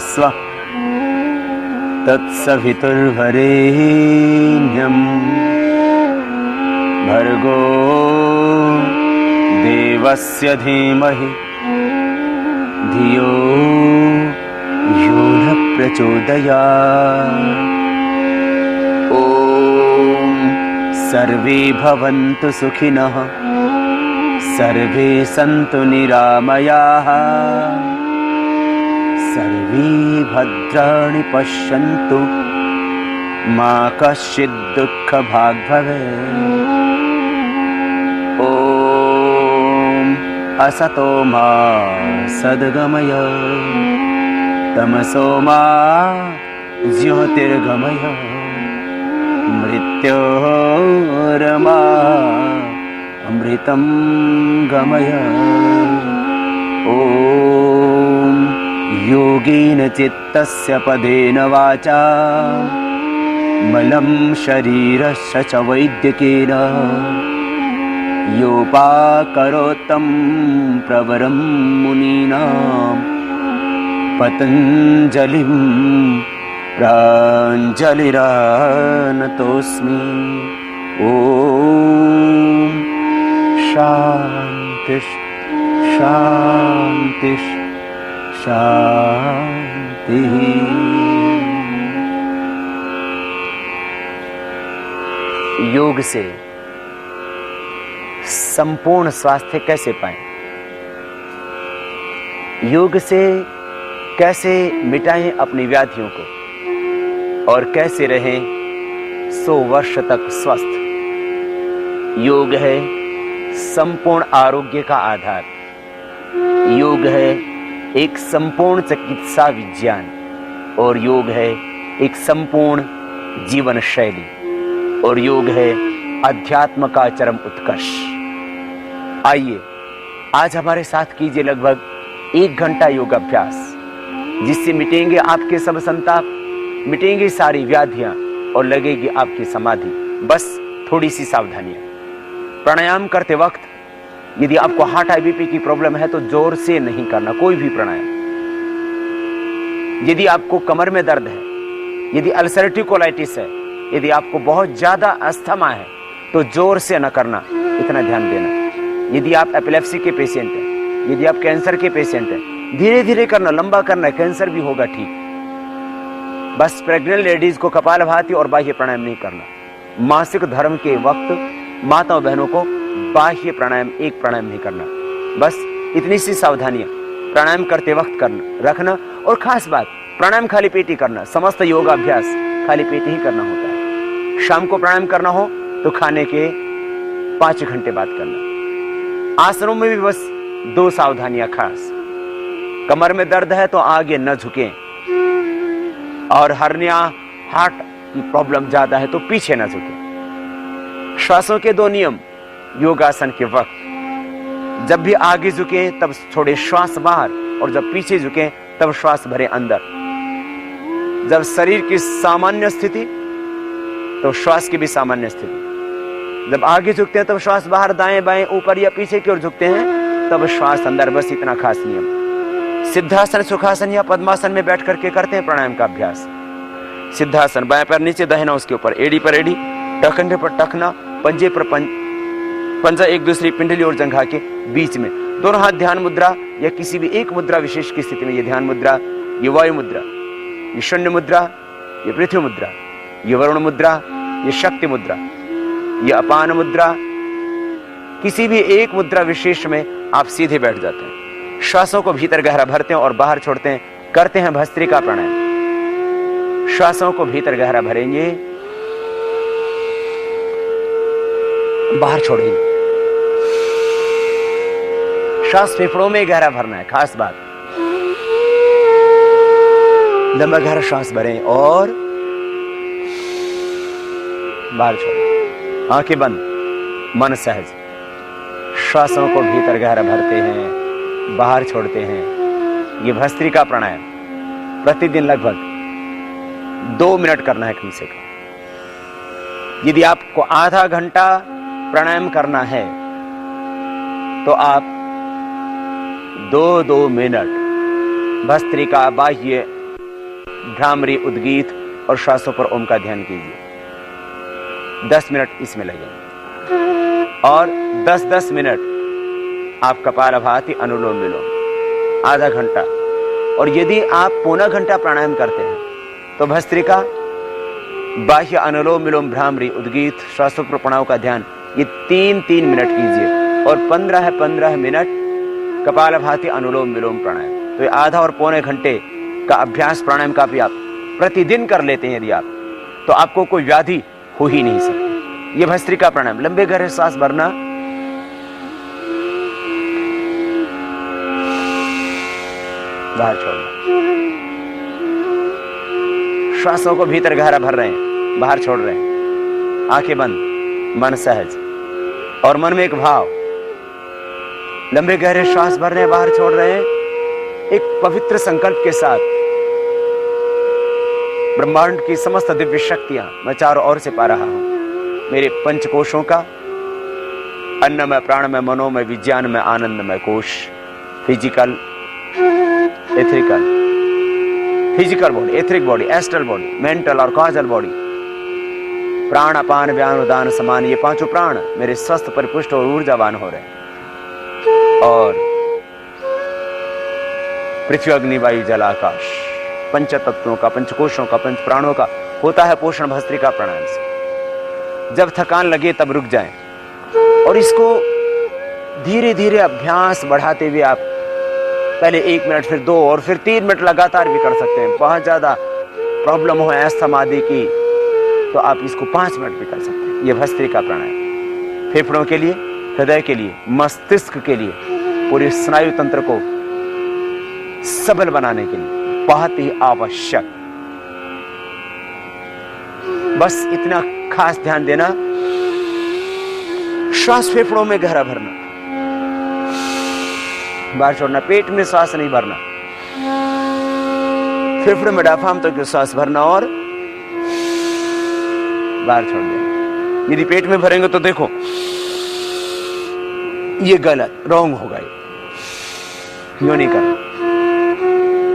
स्वः तत्सवितुर्वरेण्यं भर्गो देवस्य धीमहि धियो यो न प्रचोदयात्। ॐ सर्वे भवन्तु सुखिनः, सर्वे सन्तु निरामयाः, सर्वे भद्राणि पश्यन्तु मा कश्चित् दुःखभाग् भवेत्। ॐ असतो मा सद्गमय, तमसो मा ज्योतिर्गमय, मृत्योर्मा अमृतं गमय। ॐ योगेन चित्तस्य पदेन वाचा मलं शरीरस्य च वैद्यकेन योपाकरोत्तं प्रवरं मुनीनां पतञ्जलिं प्राञ्जलिरानतोऽस्मि। ॐ शान्ति शान्ति शांति। योग से संपूर्ण स्वास्थ्य कैसे पाएं? योग से कैसे मिटाएं अपनी व्याधियों को और कैसे रहें 100 वर्ष तक स्वस्थ? योग है संपूर्ण आरोग्य का आधार। योग है एक संपूर्ण चिकित्सा विज्ञान और योग है एक संपूर्ण जीवन शैली और योग है अध्यात्म का चरम उत्कर्ष। आइए आज हमारे साथ कीजिए लगभग 1 घंटा योग अभ्यास, जिससे मिटेंगे आपके सब संताप, मिटेंगी सारी व्याधियां और लगेगी आपकी समाधि। बस थोड़ी सी सावधानियां। प्राणायाम करते वक्त यदि आपको हार्ट हाई बीपी की प्रॉब्लम है तो जोर से नहीं करना कोई भी प्राणायाम। यदि आपको कमर में दर्द है, यदि अल्सरेटिव कोलाइटिस है, यदि आपको बहुत ज्यादा अस्थमा है तो जोर से न करना, इतना ध्यान देना। यदि आप एपिलेप्सी के पेशेंट हैं, यदि आप कैंसर के पेशेंट हैं, धीरे धीरे करना, लंबा करना, कैंसर भी होगा ठीक। बस प्रेग्नेंट लेडीज को कपालभाति और बाह्य प्राणायाम नहीं करना। मासिक धर्म के वक्त माताओं बहनों को बाह्य प्राणायाम, एक प्राणायाम नहीं करना। बस इतनी सी सावधानियां प्राणायाम करते वक्त करना रखना। और खास बात, प्राणायाम खाली पेट ही करना। समस्त योगाभ्यास खाली पेट ही करना होता है। शाम को प्राणायाम करना हो तो खाने के 5 घंटे बाद करना। आसनों में भी बस 2 सावधानियां खास। कमर में दर्द है तो आगे न झुकें, और हर्निया हार्ट की प्रॉब्लम ज्यादा है तो पीछे न झुकें। श्वासों के 2 नियम योगासन के वक्त, जब भी आगे झुके तब छोड़े श्वास बाहर, और जब पीछे झुके तब श्वास भरे अंदर। जब शरीर की सामान्य स्थिति तो श्वास की भी सामान्य स्थिति। जब आगे झुकते हैं तब श्वास बाहर, दाएं बाएं, ऊपर या पीछे की ओर झुकते हैं तब श्वास अंदर। बस इतना खास नियम। सिद्धासन, सुखासन या पद्मासन में बैठ करके करते हैं प्राणायाम का अभ्यास। सिद्धासन, बाएं पैर नीचे, दाहिना उसके ऊपर, एड़ी पर एड़ी, टखने पर टखना, पंजे पर पंजा एक दूसरी पिंडली और जंघा के बीच में। दोनों हाथ ध्यान मुद्रा या किसी भी एक मुद्रा विशेष की स्थिति में। ये ध्यान मुद्रा, ये वायु मुद्रा, ये शून्य मुद्रा, ये पृथ्वी मुद्रा, ये वरुण मुद्रा, ये शक्ति मुद्रा, ये अपान मुद्रा। किसी भी एक मुद्रा विशेष में आप सीधे बैठ जाते हैं। श्वासों को भीतर गहरा भरते हैं और बाहर छोड़ते हैं। करते हैं भस्त्रिका प्राणायाम। श्वासों को भीतर गहरा भरेंगे, बाहर छोड़ेंगे। श्वास फेफड़ों में गहरा भरना है, खास बात। लंबा गहरा श्वास भरें और बाहर छोड़ें। आंखें बंद, मन सहज। श्वासों को भीतर गहरा भरते हैं, बाहर छोड़ते हैं। ये भस्त्रिका प्राणायाम प्रतिदिन लगभग 2 मिनट करना है कम से कम। यदि आपको आधा घंटा प्राणायाम करना है तो आप 2-2 मिनट भस्त्रिका, बाह्य भ्रामरी, उद्गीत और श्वासों पर ओम का ध्यान कीजिए। 10 मिनट इसमें लगेंगे और 10-10 मिनट आप कपालभाति, अनुलोम विलोम, आधा घंटा। और यदि आप पौना घंटा प्राणायाम करते हैं तो भस्त्रिका, बाह्य, अनुलोम विलोम, भ्रामरी, उद्गीत, श्वासोपप्राणाओं का ध्यान, ये 3-3 मिनट कीजिए और 15-15 मिनट कपालभाति, अनुलोम विलोम, प्राणायाम। तो ये आधा और पौने घंटे का अभ्यास प्राणायाम का भी आप प्रतिदिन कर लेते हैं यदि आप, तो आपको कोई व्याधि हो ही नहीं सकती। ये भस्त्रिका प्राणायाम। लंबे गहरे सांस भरना, बाहर छोड़ना। श्वासों को भीतर गहरा भर रहे हैं, बाहर छोड़ रहे हैं। आंखें बंद, मन सहज और मन में एक भाव। लंबे गहरे श्वास भर रहे हैं, बाहर छोड़ रहे हैं। एक पवित्र संकल्प के साथ ब्रह्मांड की समस्त दिव्य शक्तियां मैं चारों ओर से पा रहा हूं। मेरे पंचकोशों का अन्नमय, प्राणमय, मनोमय, विज्ञानमय, आनंदमय कोश, physical, etherical, physical body, etheric body, astral body, mental और कॉजल बॉडी, प्राण, अपान, व्यान, उदान, समान, ये पांचों प्राण मेरे स्वस्थ, परिपुष्ट और ऊर्जावान हो रहे हैं। और पृथ्वी, अग्नि, वायु, जल, आकाश, पंच तत्वों का, पंचकोशों का, पंच प्राणों का होता है पोषण भस्त्रिका प्राणायाम से। जब थकान लगे तब रुक जाएं और इसको धीरे धीरे अभ्यास बढ़ाते हुए आप पहले 1 मिनट, फिर 2 और फिर 3 मिनट लगातार भी कर सकते हैं। बहुत ज्यादा प्रॉब्लम हो अस्थमा आदि की तो आप इसको 5 मिनट भी कर सकते हैं। यह भस्त्रिका प्राणायाम फेफड़ों के लिए, हृदय के लिए, मस्तिष्क के लिए, पूरे स्नायु तंत्र को सबल बनाने के लिए बहुत ही आवश्यक। बस इतना खास ध्यान देना, श्वास फेफड़ों में गहरा भरना, बाहर छोड़ना, पेट में श्वास नहीं भरना, फेफड़ों में डायफ्राम तक श्वास भरना और बाहर छोड़ देना। यदि पेट में भरेंगे तो देखो ये गलत, रॉन्ग होगा। यूं नहीं करना,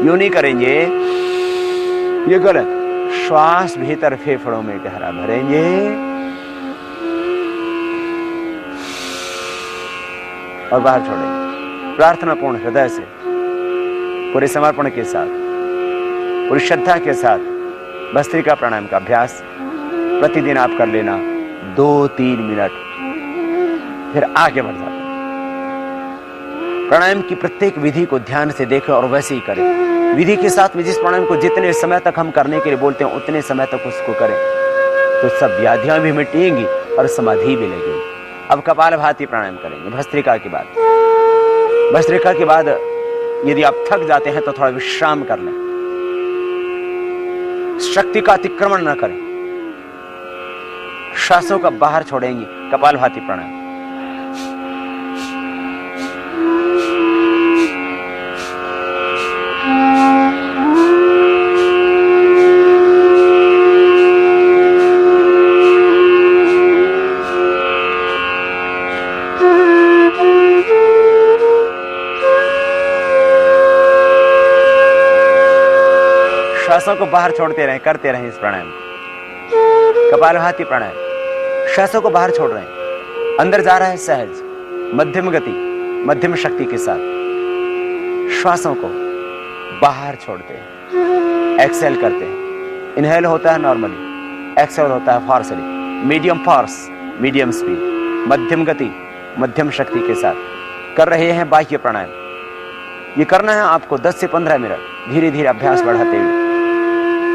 यूं नहीं करेंगे, ये गलत। श्वास भीतर फेफड़ों में गहरा भरेंगे और बाहर छोड़ेंगे। प्रार्थना पूर्ण हृदय से, पूरे समर्पण के साथ, पूरी श्रद्धा के साथ भस्त्रिका प्राणायाम का अभ्यास प्रतिदिन आप कर लेना 2-3 मिनट, फिर आगे बढ़ जाते हैं। प्राणायाम की प्रत्येक विधि को ध्यान से देखें और वैसे ही करें। विधि के साथ में जिस प्राणायाम को जितने समय तक हम करने के लिए बोलते हैं उतने समय तक उसको करें तो सब व्याधियां भी मिटेंगी और समाधि भी लगेगी। अब कपालभाति प्राणायाम करेंगे भस्त्रिका के बाद। भस्त्रिका के बाद यदि आप थक जाते हैं तो थोड़ा विश्राम कर लें, शक्ति का अतिक्रमण न करें, श्वासों का बाहर छोड़ेंगे। कपालभाति प्राणायाम। श्वासों को बाहर छोड़ते रहें, करते रहें इस प्राणायाम। कपालभाति प्राणायाम। श्वासों को बाहर छोड़ रहे हैं, अंदर जा रहा है सहज, मध्यम गति, मध्यम शक्ति के साथ। श्वासों को बाहर छोड़ते हैं, एक्सेल करते हैं। इनहेल होता है नॉर्मली, एक्सेल होता है फोर्सली। मीडियम फोर्स, मीडियम स्पीड, मध्यम गति, मध्यम शक्ति के साथ कर रहे हैं बाह्य प्राणायाम। ये करना है आपको 10 से 15 मिनट, धीरे धीरे अभ्यास बढ़ाते हुए।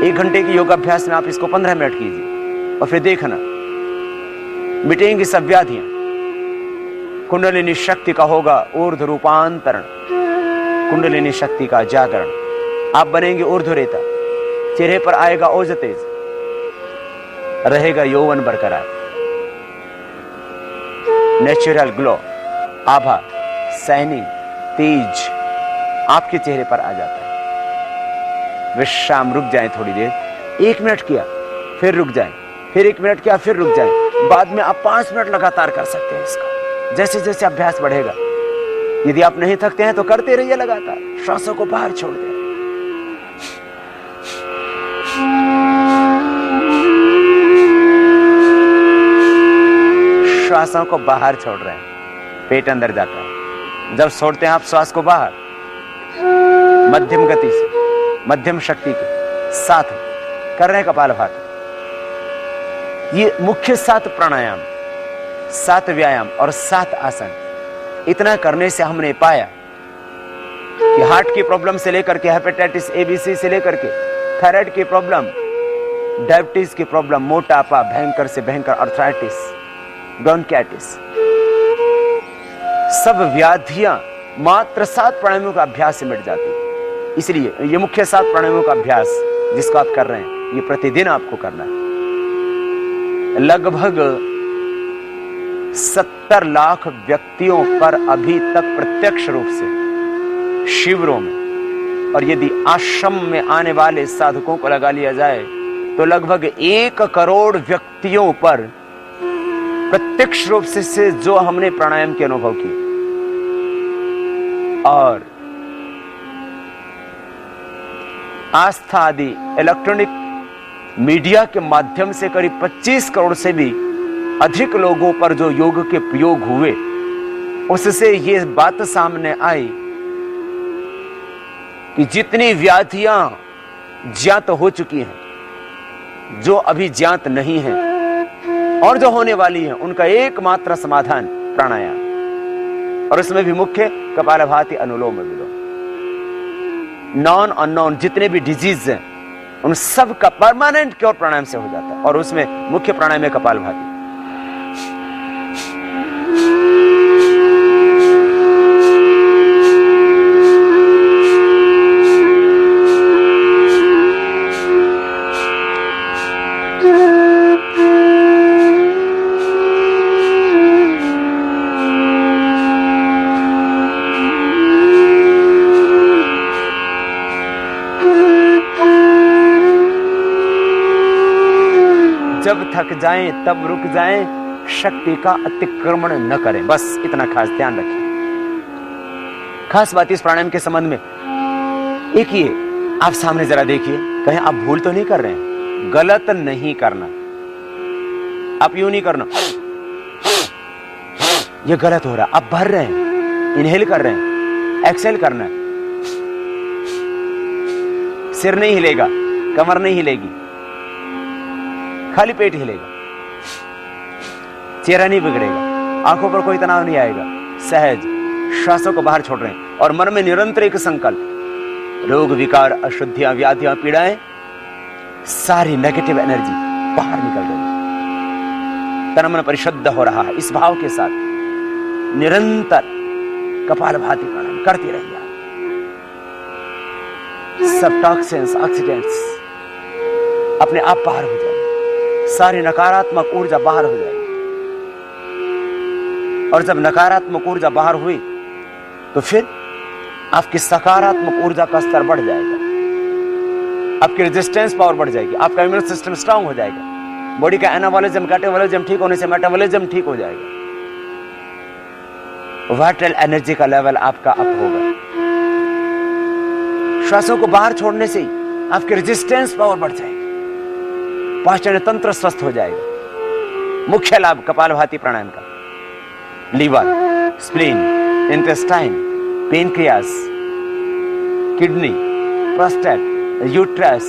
1 घंटे की योगाभ्यास में आप इसको 15 मिनट कीजिए और फिर देखना मिटेंगी सब व्याधियां। कुंडलिनी शक्ति का होगा ऊर्ध्व रूपांतरण, कुंडलिनी शक्ति का जागरण। आप बनेंगे ऊर्ध्वरेता, चेहरे पर आएगा ओज तेज, रहेगा यौवन बरकरार, नेचुरल ग्लो, आभा, शाइनिंग, तेज आपके चेहरे पर आ जाता है। विश्राम, रुक जाएं थोड़ी देर, 1 मिनट किया फिर रुक जाएं, फिर 1 मिनट किया फिर रुक जाएं। बाद में आप 5 मिनट लगातार कर सकते हैं इसका, जैसे जैसे अभ्यास बढ़ेगा। यदि आप नहीं थकते हैं तो करते रहिए लगातार। श्वासों को बाहर छोड़ दें, श्वासों को बाहर छोड़ रहे हैं, पेट अंदर जाता है। जब छोड़ते हैं आप श्वास को बाहर, मध्यम गति से, मध्यम शक्ति के साथ कर रहे हैं कपालभाति। ये मुख्य 7 प्राणायाम, 7 व्यायाम और 7 आसन, इतना करने से हमने पाया कि हार्ट की प्रॉब्लम से लेकर के हेपेटाइटिस ABC से लेकर के थायराइड की प्रॉब्लम, डायबिटीज की प्रॉब्लम, मोटापा, भयंकर से भयंकर आर्थराइटिस, ब्रोंकाइटिस, सब व्याधियां मात्र 7 प्राणायामों का अभ्यास से मिट जाती है। इसलिए ये मुख्य 7 प्राणायामों का अभ्यास जिसको आप कर रहे हैं, ये प्रतिदिन आपको करना है। लगभग 70 लाख व्यक्तियों पर अभी तक प्रत्यक्ष रूप से शिविरों में, और यदि आश्रम में आने वाले साधकों को लगा लिया जाए तो लगभग 1 करोड़ व्यक्तियों पर प्रत्यक्ष रूप से जो हमने प्राणायाम के अनुभव किए। और आस्था आदि इलेक्ट्रॉनिक मीडिया के माध्यम से करीब 25 करोड़ से भी अधिक लोगों पर जो योग के प्रयोग हुए, उससे ये बात सामने आई कि जितनी व्याधियां ज्ञात हो चुकी हैं, जो अभी ज्ञात नहीं है और जो होने वाली हैं, उनका एकमात्र समाधान प्राणायाम, और उसमें भी मुख्य कपालभाति, अनुलोम विलोम। नॉन अननोन जितने भी डिजीज हैं उन सब का परमानेंट क्योर प्राणायाम से हो जाता है, और उसमें मुख्य प्राणायाम है कपालभाति। जब थक जाएं तब रुक जाएं, शक्ति का अतिक्रमण न करें, बस इतना खास ध्यान रखिए। खास बात इस प्राणायाम के संबंध में एक ही है, आप सामने जरा देखिए, कहीं आप भूल तो नहीं कर रहे हैं, गलत नहीं करना। आप यूं नहीं करना, ये गलत हो रहा, आप भर रहे हैं, इनहेल कर रहे हैं, एक्सेल करना है। सिर नहीं हिलेगा, कमर नहीं हिलेगी, खाली पेट हिलेगा, चेहरा नहीं बिगड़ेगा, आंखों पर कोई तनाव नहीं आएगा, सहज श्वासों को बाहर छोड़ रहे हैं, और मन में निरंतर एक संकल्प, रोग विकार, अशुद्धियां, व्याधियां, पीड़ाएं, सारी नेगेटिव एनर्जी बाहर निकल रही है, तन मन परिशुद्ध हो रहा है। इस भाव के साथ निरंतर कपालभाति प्राणायाम करती रहिए। सब टॉक्सिन्स, ऑक्सीडेंट्स अपने आप बाहर हो जाएंगे, सारी नकारात्मक ऊर्जा बाहर हो जाएगी, और जब नकारात्मक ऊर्जा बाहर हुई तो फिर आपकी सकारात्मक ऊर्जा का स्तर बढ़ जाएगा, आपकी रेजिस्टेंस पावर बढ़ जाएगी, आपका इम्यून सिस्टम स्ट्रांग हो जाएगा, बॉडी का एनाबॉलिज्म, कैटाबॉलिज्म ठीक होने से मेटाबॉलिज्म ठीक हो जाएगा, वाइटल एनर्जी का लेवल आपका अप होगा। श्वासों को बाहर छोड़ने से ही आपकी रेजिस्टेंस पावर बढ़ जाएगी, पाचन तंत्र स्वस्थ हो जाएगा। मुख्य लाभ कपालभाति प्राणायाम का, liver, spleen, intestine, pancreas, kidney, prostate, uterus,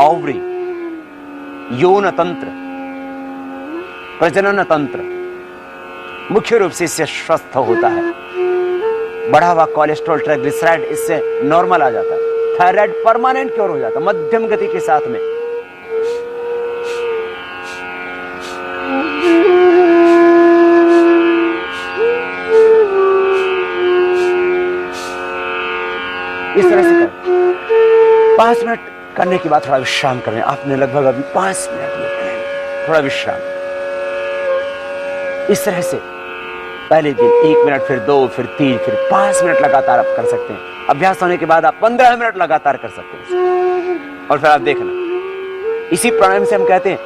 ovary, यौन तंत्र, प्रजनन तंत्र मुख्य रूप से इससे स्वस्थ होता है। बढ़ा हुआ कोलेस्ट्रॉल, ट्राइग्लिसराइड इससे नॉर्मल आ जाता है, थायराइड परमानेंट क्योर हो जाता है मध्यम गति के साथ में। इस तरह से करें। 5 मिनट करने के बाद थोड़ा विश्राम करें। आपने लगभग अभी 5 मिनट लिए, थोड़ा विश्राम। इस तरह से पहले दिन 1 मिनट, फिर 2, फिर 3, फिर 5 मिनट लगातार आप कर सकते हैं। अभ्यास होने के बाद आप 15 मिनट लगातार कर सकते हैं, और फिर आप देखना, इसी प्राणायाम से हम कहते हैं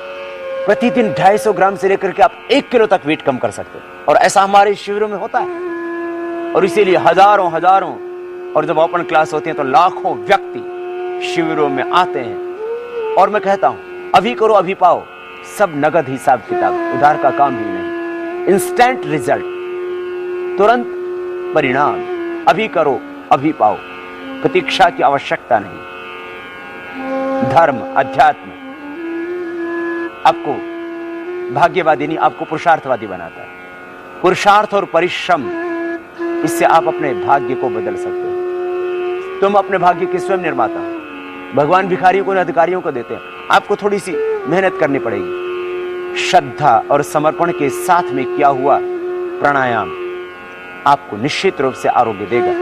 प्रतिदिन 250 ग्राम से लेकर के आप 1 किलो तक वेट कम कर सकते हैं, और ऐसा हमारे शिविरों में होता है। और इसीलिए हजारों, और जब ओपन क्लास होती है तो लाखों व्यक्ति शिविरों में आते हैं। और मैं कहता हूं, अभी करो अभी पाओ, सब नगद हिसाब किताब, उधार का काम ही नहीं। इंस्टेंट रिजल्ट, तुरंत परिणाम, अभी करो अभी पाओ, प्रतीक्षा की आवश्यकता नहीं। धर्म, अध्यात्म आपको भाग्यवादी नहीं, आपको पुरुषार्थवादी बनाता है। पुरुषार्थ और परिश्रम, इससे आप अपने भाग्य को बदल सकते हो। तुम अपने भाग्य के स्वयं निर्माता हो। भगवान भिखारियों को, अधिकारियों को देते हैं। आपको थोड़ी सी मेहनत करनी पड़ेगी। श्रद्धा और समर्पण के साथ में किया हुआ प्राणायाम आपको निश्चित रूप से आरोग्य देगा।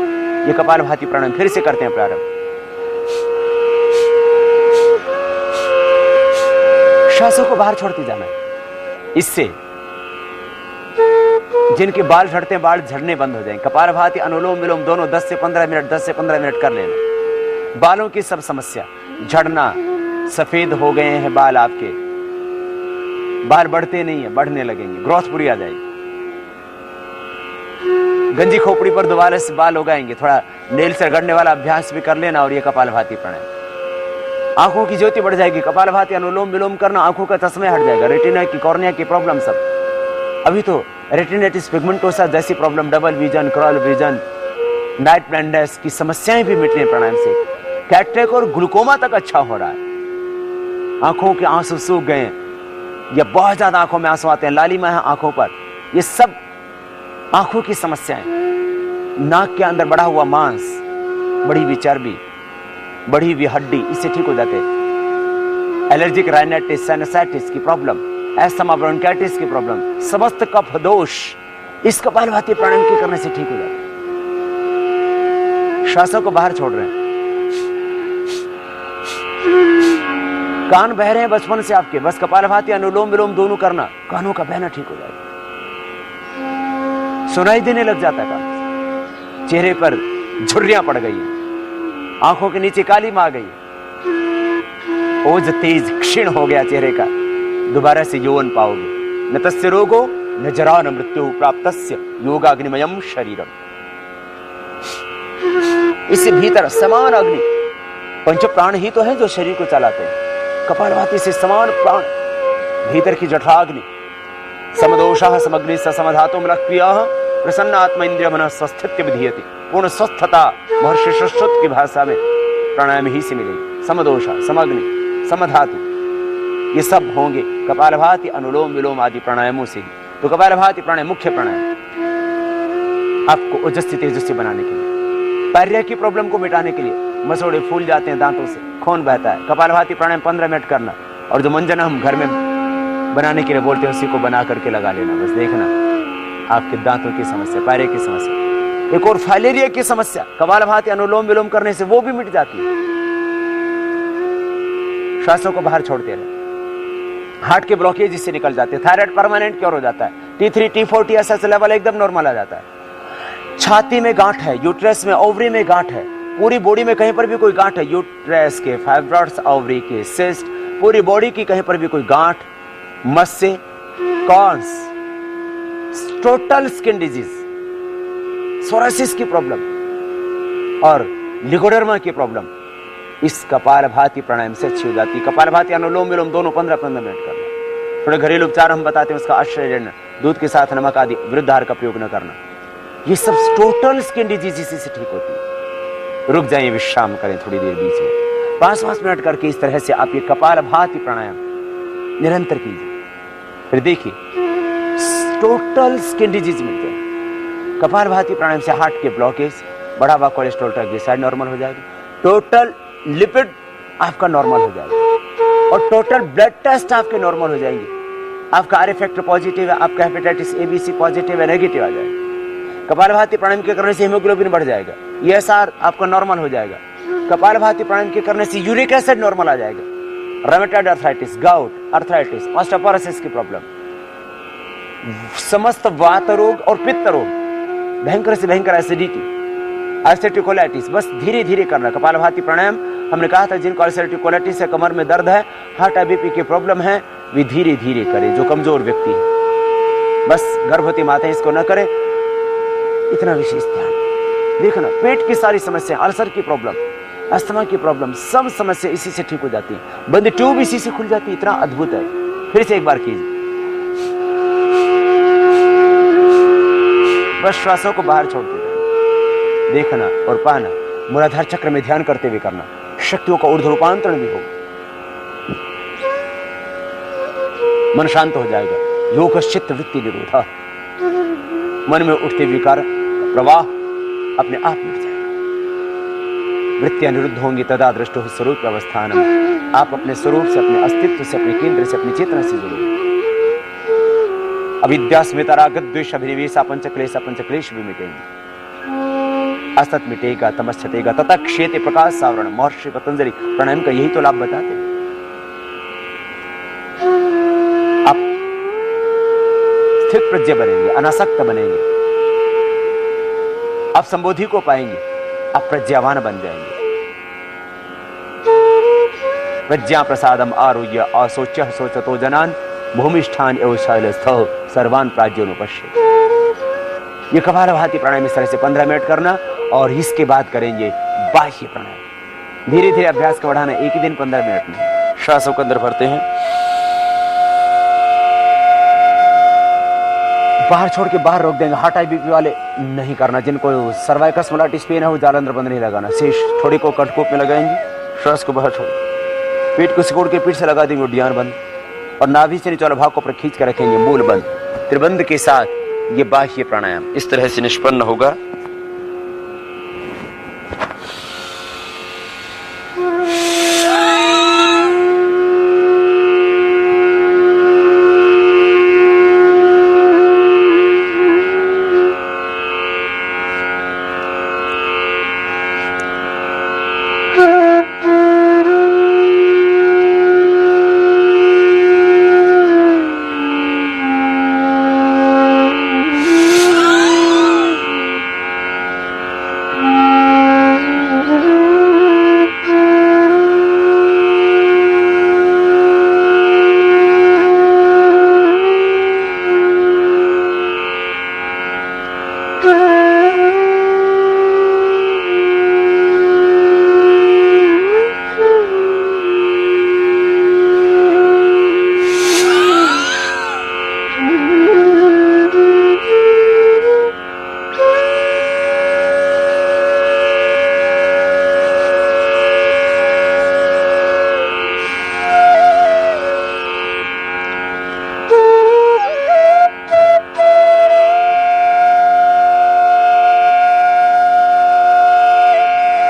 ये कपालभाति प्राणायाम फिर से करते हैं प्रारंभ। श्वासों को बाहर छोड़ते जाना है। इससे जिनके बाल झड़ते हैं, बाल झड़ने बंद हो जाएंगे। कपालभाति, अनुलोम विलोम दोनों 10 से 15 मिनट कर लेना। बालों की सब समस्या, झड़ना, सफेद हो गए हैं बाल, आपके बाल बढ़ते नहीं है, बढ़ने लगेंगे, ग्रोथ पूरी आ जाएगी। गंजी खोपड़ी पर दोबारा से बाल उगाएंगे। थोड़ा नेल से रगड़ने वाला अभ्यास भी कर लेना। और ये कपालभाति प्राणायाम, आंखों की ज्योति बढ़ जाएगी। कपालभाति, अनुलोम विलोम करना, आंखों का चश्मे हट जाएगा। रेटिना की, कॉर्निया की प्रॉब्लम सब, अभी तो रेटिनाइटिस पिगमेंटोसा जैसी problem, double vision, crawl vision, night blindness की समस्याएं भी मिट रही हैं प्राणायाम से। कैटरेक्ट और ग्लूकोमा तक अच्छा हो रहा है। आंखों के आंसू सूख गए या बहुत ज्यादा आंखों में आंसू आते हैं, लालिमा है आंखों पर, ये सब आंखों की समस्याएं। नाक के अंदर बढ़ा हुआ मांस, बढ़ी हुई चर्बी, बढ़ी हुई हड्डी, इससे ठीक हो जाते हैं। एलर्जिक राइनाइटिस, साइनसाइटिस की प्रॉब्लम, एस्थमा, ब्रोंकाइटिस की प्रॉब्लम, समस्त कफ दोष इस कपालभाति प्राणायाम के करने से ठीक हो जाते हैं। श्वासों को बाहर छोड़ रहे हैं। कान बह रहे हैं बचपन से आपके, बस कपालभाति, अनुलोम विलोम दोनों करना, कानों का बहना ठीक हो जाएगा। सुनाई देने लग जाता है कान। चेहरे पर झुर्रियां पड़ गई, आंखों के नीचे काली मां गई, ओज तेज क्षीण हो गया चेहरे का, दोबारा से यौवन पाओगे। न तस्य रोगो न जरा न मृत्यु प्राप्तस्य योगाग्निमयम शरीरम। इससे भीतर समान अग्नि, पंच प्राण ही तो है जो शरीर को चलाते हैं। कपालभाति से समान प्राण, भीतर की जठराग्नि, समदोषः समग्नि समधातु मलक्रियः प्रसन्न आत्मा इंद्रिय मन स्वस्थित्य विधीयते। पूर्ण स्वस्थता महर्षि सुश्रुत की भाषा में प्राणायाम ही से मिलेगी। समदोषा, समग्नि, समधातु, ये सब होंगे कपालभाति, अनुलोम विलोम आदि प्राणायामों से ही। तो कपालभाति प्राणायाम मुख्य प्राणायाम आपको ओजस्वी तेजस्वी बनाने के लिए, पायरिया की प्रॉब्लम को मिटाने के लिए। मसोड़े फूल जाते हैं दांतों से, खून बहता है, कपालभाति प्राणायाम 15 मिनट करना। और जो मंजन हम घर में बनाने के लिए बोलते हैं, उसी को बना करके लगा लेना। बस देखना आपके दांतों की समस्या, पायरे की समस्या, एक और फाइलेरिया की समस्या कपालभाति अनुलोम विलोम करने से वो भी मिट जाती है। श्वासों को बाहर छोड़ते रहे। हार्ट के ब्लॉकेज इससे निकल जाते हैं। थायराइड परमानेंट क्योर हो जाता है। T3, T4, TSH लेवल एकदम नॉर्मल आ जाता है। छाती में गांठ है, यूट्रस में, ओवरी में गांठ है, पूरी बॉडी में कहीं पर भी कोई गांठ है, यूट्रस के, फाइब्रॉइड्स, ओवरी के, सिस्ट, पूरी बॉडी की कहीं पर भी कोई गांठ, मस्से, corns, total skin disease, psoriasis की प्रॉब्लम और लिगोडर्मा की प्रॉब्लम इस कपालभाति प्राणायाम से अच्छी हो जाती है। कपालभाति अनुलोम विलोम दोनों 15-15 मिनट करना। थोड़े घरेलू उपचार हम बताते हैं, उसका आश्रय लेना, दूध के साथ नमक आदि वृद्ध आहार का प्रयोग न करना। ये सब टोटल स्किन डिजीज इसी से ठीक होती है। रुक जाइए, विश्राम करें थोड़ी देर बीच में, 5-5 मिनट करके इस तरह से आप ये कपालभाति प्राणायाम निरंतर कीजिए। फिर देखिए टोटल स्किन डिजीज मिलते हैं। कपालभाति प्राणायाम से हार्ट के ब्लॉकेज, बढ़ा हुआ कोलेस्ट्रॉल, ट्राइग्लिसराइड नॉर्मल हो जाएगा, टोटल लिपिड आपका नॉर्मल हो जाएगा और टोटल ब्लड टेस्ट आपके नॉर्मल हो जाएंगे। आपका आर फैक्टर पॉजिटिव है, आपका हेपेटाइटिस ABC पॉजिटिव है, नेगेटिव आ जाएगा। कपालभाति प्राणायाम के करने से हीमोग्लोबिन बढ़ जाएगा, ESR आपका नॉर्मल हो जाएगा। कपालभाति प्राणायाम के करने से यूरिक एसिड नॉर्मल आ जाएगा। Rheumatoid arthritis, gout, arthritis, osteoporosis की प्रॉब्लम, समस्त वात रोग और पित्त रोग, भयंकर से भयंकर एसिडिटी, अल्सरेटिव कोलाइटिस, बस धीरे धीरे करना। कपालभाति प्राणायाम हमने कहा था जिनको अल्सरेटिव कोलाइटिस है, कमर में दर्द है, हार्ट BP की प्रॉब्लम है, वे धीरे धीरे करें। जो कमजोर व्यक्ति है, बस गर्भवती माताएं इसको न करें, इतना विशेष ध्यान देखना। पेट की सारी समस्या, अल्सर की प्रॉब्लम, अस्थमा की प्रॉब्लम, सब समस्या इसी से ठीक हो जाती है। बंद ट्यूब इसी से खुल जाती है, इतना अद्भुत है। फिर से एक बार कीजिए। बस श्वासों को बाहर छोड़ते रहना, देखना और पाना, मूलाधार चक्र में ध्यान करते हुए करना। शक्तियों का ऊर्ध्व रूपांतरण भी होगा, मन शांत हो जाएगा। योग चित्त वृत्ति निरोधा, मन में उठते विकार का प्रवाह अपने आप मिट जाएगा। वृत्तियां निरुद्ध होंगी, तदा दृष्टो स्वरूप अवस्थान। आप अपने स्वरूप से, अपने अस्तित्व से, अपने केंद्र से, अपनी चेतना से जुड़े। अविद्या स्मिता राग द्वेष अभिनिवेश पंचक्लेश भी मिटेंगे। असत मिटेगा, तमस छटेगा, तथा क्षेत्र प्रकाश सावरण। महर्षि पतंजलि प्राणायाम का यही तो लाभ बताते हैं। आप स्थित प्रज्ञ बनेंगे, अनासक्त बनेंगे, आप संबोधि को पाएंगे, आप प्रज्ञावान बन जाएंगे। प्रज्ञा प्रसादम आरोग्य असोच्य सोचतो जनान भूमिष्ठान एवं शैलस्थ सर्वान प्राज्ञोनुपश्य। ये कपालभाति प्राणायाम इस तरह से 15 मिनट करना, और इसके बाद करेंगे बाह्य प्राणायाम। धीरे धीरे अभ्यास को बढ़ाना, एक ही दिन 15 मिनट में। श्वासों को अंदर भरते हैं, बाहर छोड़ के बाहर रोक देंगे। हार्ट हाई बीपी वाले नहीं करना, जिनको सर्वाइकल स्मोलाइटिस पेन है वो जालंधर बंद नहीं लगाना। शेष थोड़ी को कटकोप में लगाएंगे, श्वास को बाहर छोड़, पेट को सिकोड़ के पीठ से लगा देंगे उद्यान बंद, और नाभि से नीचे वाला भाग को ऊपर खींच कर रखेंगे मूल बंद। त्रिबंध के साथ ये बाह्य प्राणायाम इस तरह से निष्पन्न होगा।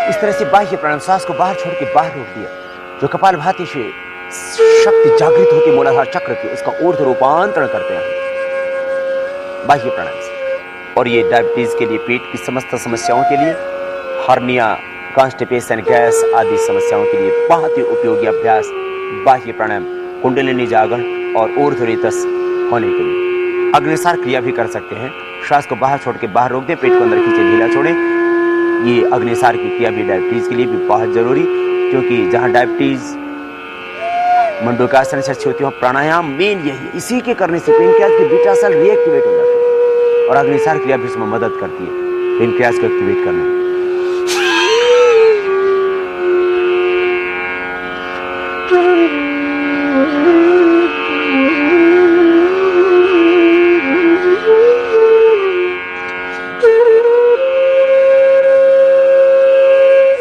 इस तरह से बाह्य प्राणायाम, सांस को बाहर छोड़ के बाहर रोक दिया। जो कपालभाति से शक्ति जागृत होती मूलाधार चक्र की, उसका ऊर्ध्व रूपांतरण करते हैं बाह्य प्राणायाम से। और ये डायबिटीज के लिए, पेट की समस्त समस्याओं के लिए, हर्निया, कॉन्स्टिपेशन, गैस आदि समस्याओं के लिए बहुत ही उपयोगी अभ्यास बाह्य प्राणायाम, कुंडलिनी जागरण और ऊर्ध्वरेतस होने के लिए। अग्निसार क्रिया भी कर सकते हैं। श्वास को बाहर छोड़ के बाहर रोक दे, पेट को अंदर खींचे, ढीला छोड़े। ये अग्निसार की क्रिया भी डायबिटीज के लिए भी बहुत जरूरी, क्योंकि जहां डायबिटीज मंडूकासन से अच्छी होती है, प्राणायाम मेन यही है। इसी के करने से पेनक्रियाज की बीटा सेल रीएक्टिवेट हो जाती है, और अग्निसार क्रिया भी उसमें मदद करती है पेनक्रियाज को एक्टिवेट करने में।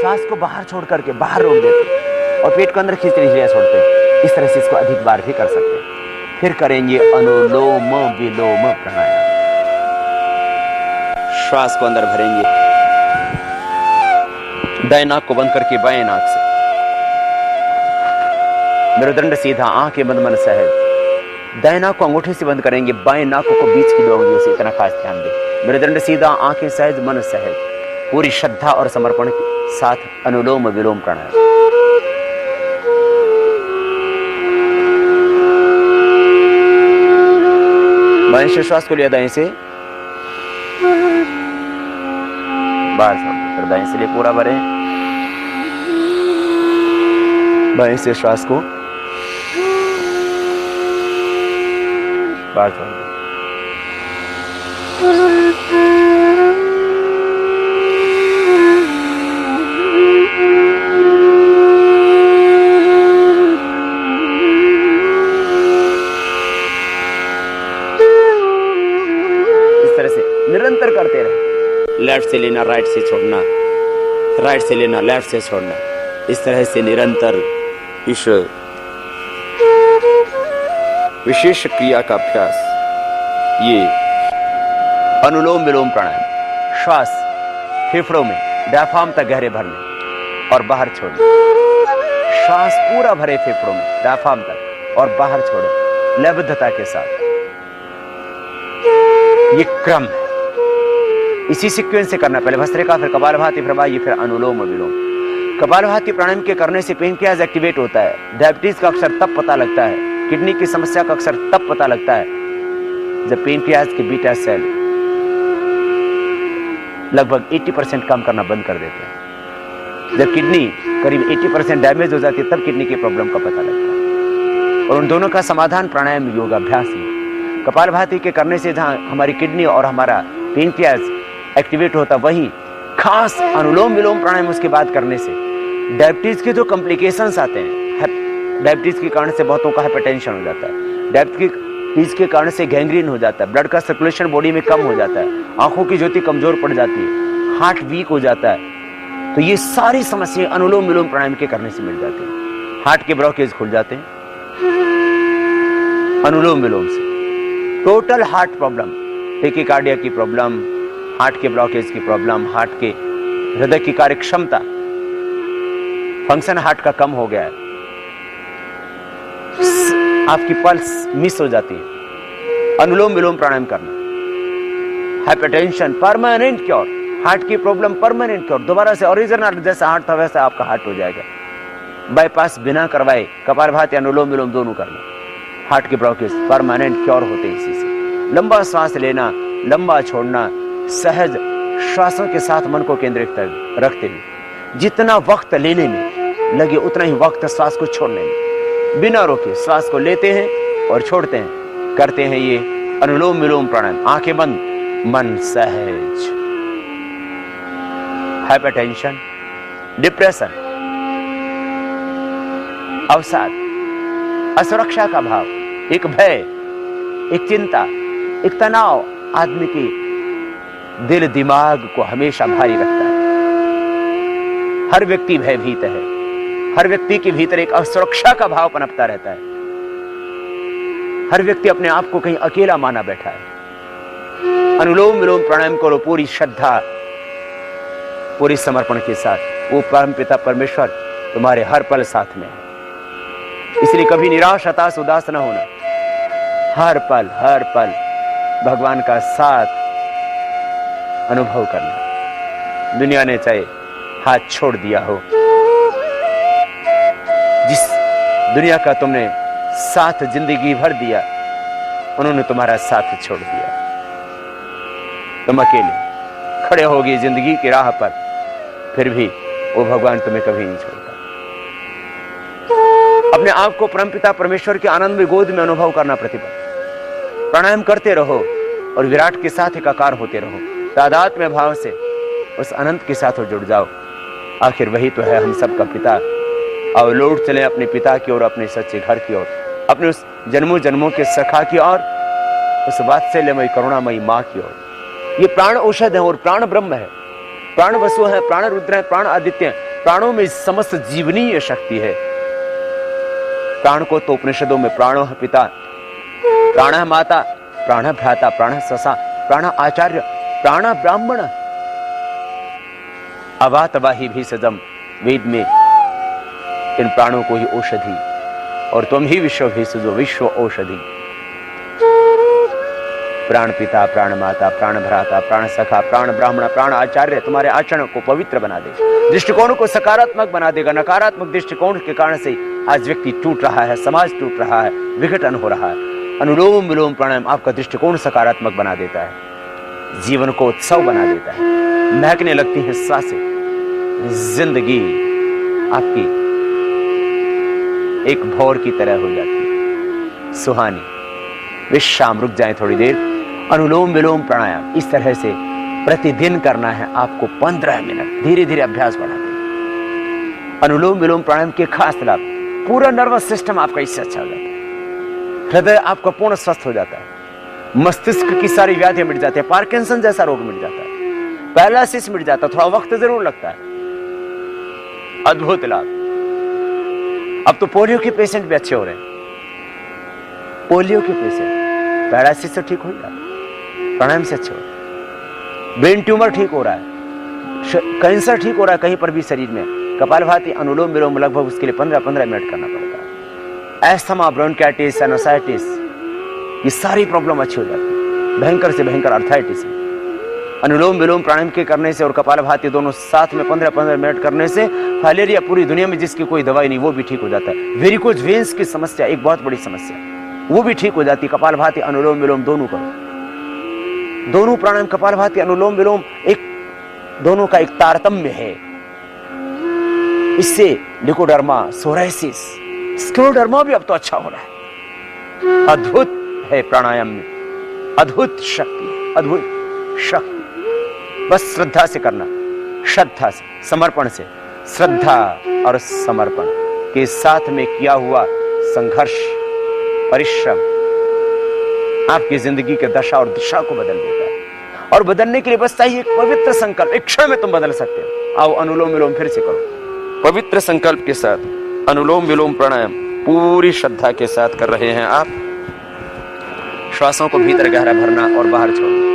सांस को बाहर छोड़ करके बाहर रोक देते और पेट को अंदर खींचते नीचे छोड़ते हैं। इस तरह से इसको अधिक बार भी कर सकते हैं। फिर करेंगे अनुलोम विलोम प्राणायाम। श्वास को अंदर भरेंगे, दाएं नाक को बंद करके बाएं नाक से, मेरुदंड सीधा, आंखें बंद, मन सहज। दाएं नाक को अंगूठे से बंद करेंगे, बाएं नाक को बीच की दो उंगलियों से। इतना खास ध्यान दें। मेरुदंड सीधा, आंखें सहज, मन सहज, पूरी श्रद्धा और समर्पण के साथ अनुलोम विलोम प्राणायाम। बाएं से श्वास को लिया, दाएं से बाहर छोड़, दाएं से लिए पूरा भरें। बाएं से श्वास को बाहर छोड़। निरंतर करते रहे। लेफ्ट से लेना, राइट से छोड़ना, राइट से लेना, लेफ्ट से छोड़ना, इस तरह से निरंतर इस विशेष क्रिया का अभ्यास, ये अनुलोम विलोम प्राणायाम, श्वास फेफड़ों में डायफ्राम तक गहरे भरने और बाहर छोड़ने, श्वास पूरा भरे फेफड़ों में डायफ्राम तक और बाहर छोड़े लयबद्धता के साथ। ये क्रम है, इसी सीक्वेंस से करना। पहले भस्त्रिका, फिर कपालभाति, फिर वायु, फिर अनुलोम विलोम। कपालभाति प्राणायाम के करने से पेनक्रियाज एक्टिवेट होता है। डायबिटीज का अक्सर तब पता लगता है, किडनी की समस्या का अक्सर तब पता लगता है जब पेनक्रियाज के बीटा सेल लगभग 80% काम करना बंद कर देते हैं। जब किडनी करीब 80% डैमेज हो जाती है, तब किडनी की प्रॉब्लम का पता लगता है। और उन दोनों का समाधान प्राणायाम, योगाभ्यास ही। कपालभाति के करने से जहां हमारी किडनी और हमारा पेनक्रियाज एक्टिवेट होता, वहीं खास अनुलोम विलोम प्राणायाम उसके बाद करने से डायबिटीज के जो कॉम्प्लिकेशंस आते हैं, डायबिटीज के कारण से बहुतों का हाइपरटेंशन हो जाता है, डायबिटीज के कारण से गैंग्रीन हो जाता है, ब्लड का सर्कुलेशन बॉडी में कम हो जाता है, आंखों की ज्योति कमजोर पड़ जाती है, हार्ट वीक हो जाता है। तो ये सारी समस्याएं अनुलोम विलोम प्राणायाम के करने से मिल जाती हैं। हार्ट के ब्लॉकेज खुल जाते हैं अनुलोम विलोम से। टोटल हार्ट प्रॉब्लम, टेकिकार्डिया की प्रॉब्लम, हार्ट के ब्लॉकेज की प्रॉब्लम, हार्ट के हृदय की कार्य क्षमता, फंक्शन हार्ट का कम हो गया है, आपकी पल्स मिस हो जाती है, अनुलोम विलोम प्राणायाम करना। हाइपरटेंशन परमानेंट क्योर, हार्ट की प्रॉब्लम परमानेंट क्योर, दोबारा से ओरिजिनल जैसा हार्ट था वैसा आपका हार्ट हो जाएगा। बाईपास बिना करवाए कपालभाति, अनुलोम विलोम दोनों करना, हार्ट के ब्लॉकेज परमानेंट क्योर होते हैं इसी से। लंबा सांस लेना, लंबा छोड़ना, सहज श्वासों के साथ मन को केंद्रित रखते हुए जितना वक्त लेने में लगे उतना ही वक्त श्वास को छोड़ने में, बिना रोके श्वास को लेते हैं और छोड़ते हैं, करते हैं ये अनुलोम विलोम प्राणायाम। आंखें बंद, मन सहज। हाइपरटेंशन, डिप्रेशन, अवसाद, असुरक्षा का भाव, एक भय, एक चिंता, एक तनाव आदमी की दिल दिमाग को हमेशा भारी रखता है। हर व्यक्ति भयभीत है, हर व्यक्ति के भीतर एक असुरक्षा का भाव पनपता रहता है, हर व्यक्ति अपने आप को कहीं अकेला माना बैठा है। अनुलोम विलोम प्राणायाम करो पूरी श्रद्धा, पूरी समर्पण के साथ। वो परमपिता परमेश्वर तुम्हारे हर पल साथ में है, इसलिए कभी निराश, हताश, उदास न होना। हर पल भगवान का साथ अनुभव करना। दुनिया ने चाहे हाथ छोड़ दिया हो, जिस दुनिया का तुमने साथ जिंदगी भर दिया, उन्होंने तुम्हारा साथ छोड़ दिया। तुम अकेले खड़े होगी जिंदगी की राह पर, फिर भी वो भगवान तुम्हें कभी नहीं छोड़ता। अपने आप को परमपिता परमेश्वर के आनंद में गोद में अनुभव करना। प्रतिपल प्राणायाम करते रहो और विराट के साथ एकाकार होते रहो। तादात्म्य में भाव से उस अनंत के साथ जुड़ जाओ। आखिर वही तो है हम सबका पिता। अब लौट चले अपने पिता की ओर, अपने सच्चे घर की ओर, अपने उस जन्मों जन्मों के सखा की ओर, उस वात्सल्यमयी करुणामयी माँ की ओर। ये प्राण औषध है और प्राण ब्रह्म है, प्राण वसु है, प्राण रुद्र है, प्राण आदित्य है। प्राणों में समस्त जीवनीय शक्ति है। प्राण को तो उपनिषदों में प्राणो पिता, प्राण माता, प्राण भ्राता, प्राण ससा, प्राण आचार्य, प्राण ब्राह्मण, अवातवाही भी सजम। वेद में इन प्राणों को ही औषधि, और तुम ही विश्व भेषजो विश्व औषधि। प्राण पिता, प्राण माता, प्राण भ्राता, प्राण सखा, प्राण ब्राह्मण, प्राण आचार्य तुम्हारे आचरण को पवित्र बना दे, दृष्टिकोण को सकारात्मक बना देगा। नकारात्मक दृष्टिकोण के कारण से आज व्यक्ति टूट रहा है, समाज टूट रहा है, विघटन हो रहा है। अनुलोम विलोम प्राणायाम आपका दृष्टिकोण सकारात्मक बना देता है, जीवन को उत्सव बना देता है। महकने लगती है सांसें, जिंदगी आपकी एक भौर की तरह हो जाती है, सुहानी। विश्राम, रुक जाएं थोड़ी देर। अनुलोम विलोम प्राणायाम इस तरह से प्रतिदिन करना है आपको 15 मिनट, धीरे धीरे अभ्यास बढ़ाते हैं। अनुलोम विलोम प्राणायाम के खास लाभ, पूरा नर्वस सिस्टम आपका इससे अच्छा हो जाता है, हृदय आपका पूर्ण स्वस्थ हो जाता है, मस्तिष्क की सारी व्याधियां मिट जाती है, पार्किंसन जैसा रोग मिट जाता है, पैरालिसिस मिट जाता है, थोड़ा वक्त जरूर लगता है। अद्भुत लाभ। अब तो पोलियो के पेशेंट भी अच्छे हो रहे हैं। पोलियो के पेशेंट पैरालिसिस से ठीक हो रहा है, प्राणायाम से अच्छे हो रहे हैं। ब्रेन ट्यूमर ठीक हो रहा है, कैंसर ठीक हो रहा है कहीं पर भी शरीर में। कपालभाति, अनुलोम विलोम लगभग उसके लिए 15-15 मिनट करना पड़ता है। एस्थमा, ब्रोंकाइटिस, साइनसाइटिस, ये सारी प्रॉब्लम अच्छी हो जाती है। भयंकर से भयंकर अर्थाइटिस, अनुलोम विलोम प्राणायाम के करने से और कपालभाति दोनों साथ में 15-15 मिनट करने से फाइलेरिया पूरी दुनिया में जिसकी कोई दवाई नहीं, वो भी ठीक हो जाता है। वेरिकोज वेन्स की समस्या एक बहुत बड़ी समस्या, वो भी ठीक हो जाती है। कपालभाति, अनुलोम विलोम दोनों करो, दोनों प्राणायाम कपालभाति अनुलोम विलोम एक दोनों का एक तारतम्य है। इससे लिकोडर्मा, सोराइसिस, स्क्लेरोडर्मा भी अब तो अच्छा हो रहा है। अद्भुत है प्राणायाम में, अद्भुत शक्ति है, अद्भुत शक्ति। बस श्रद्धा से करना, श्रद्धा से, समर्पण से। श्रद्धा और समर्पण के साथ में किया हुआ संघर्ष, परिश्रम आपकी जिंदगी के दशा और दिशा को बदल देता है। और बदलने के लिए बस चाहिए एक पवित्र संकल्प। एक क्षण में तुम बदल सकते हो। आओ अनुलोम विलोम फिर से करो, पवित्र संकल्प के साथ अनुलोम विलोम प्राणायाम पूरी श्रद्धा के साथ कर रहे हैं आप। श्वासों को भीतर गहरा भरना और बाहर छोड़ना।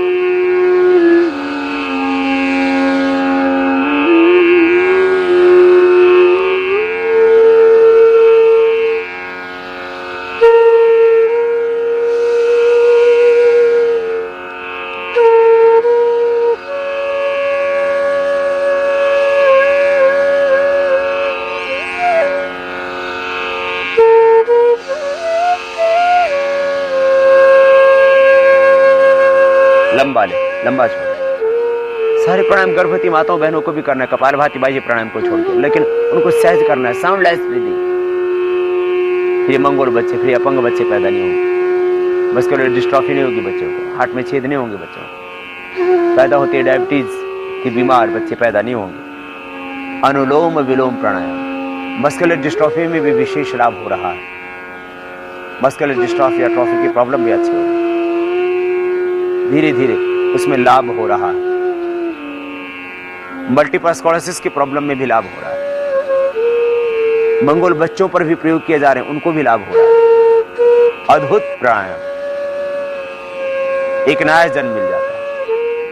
लंबा ले, लंबा छोड़। सारे प्राणायाम गर्भवती माताओं बहनों को भी करना है, कपालभाति बाह्य प्राणायाम को छोड़ के, लेकिन उनको सहज करना है, साउंडलेस ब्रीदिंग। फिर मंगोल बच्चे, फिर अपंग बच्चे पैदा नहीं होंगे, मस्कुलर डिस्ट्रॉफी नहीं होगी बच्चों को, हार्ट में छेद नहीं होंगे बच्चों को, पैदा होते ही डायबिटीज के बीमार बच्चे पैदा नहीं होंगे। अनुलोम विलोम प्राणायाम मस्कुलर डिस्ट्रॉफी में भी विशेष लाभ हो रहा है। मस्कुलर डिस्ट्रॉफी, एट्रोफी की प्रॉब्लम भी अच्छी हो रही है, धीरे धीरे उसमें लाभ हो रहा है। मल्टीपल स्क्लेरोसिस की प्रॉब्लम में भी लाभ हो रहा है। मंगोल बच्चों पर भी प्रयोग किए जा रहे हैं, उनको भी लाभ हो रहा है। अद्भुत प्राणायाम, एक नया जन्म मिल जाता है,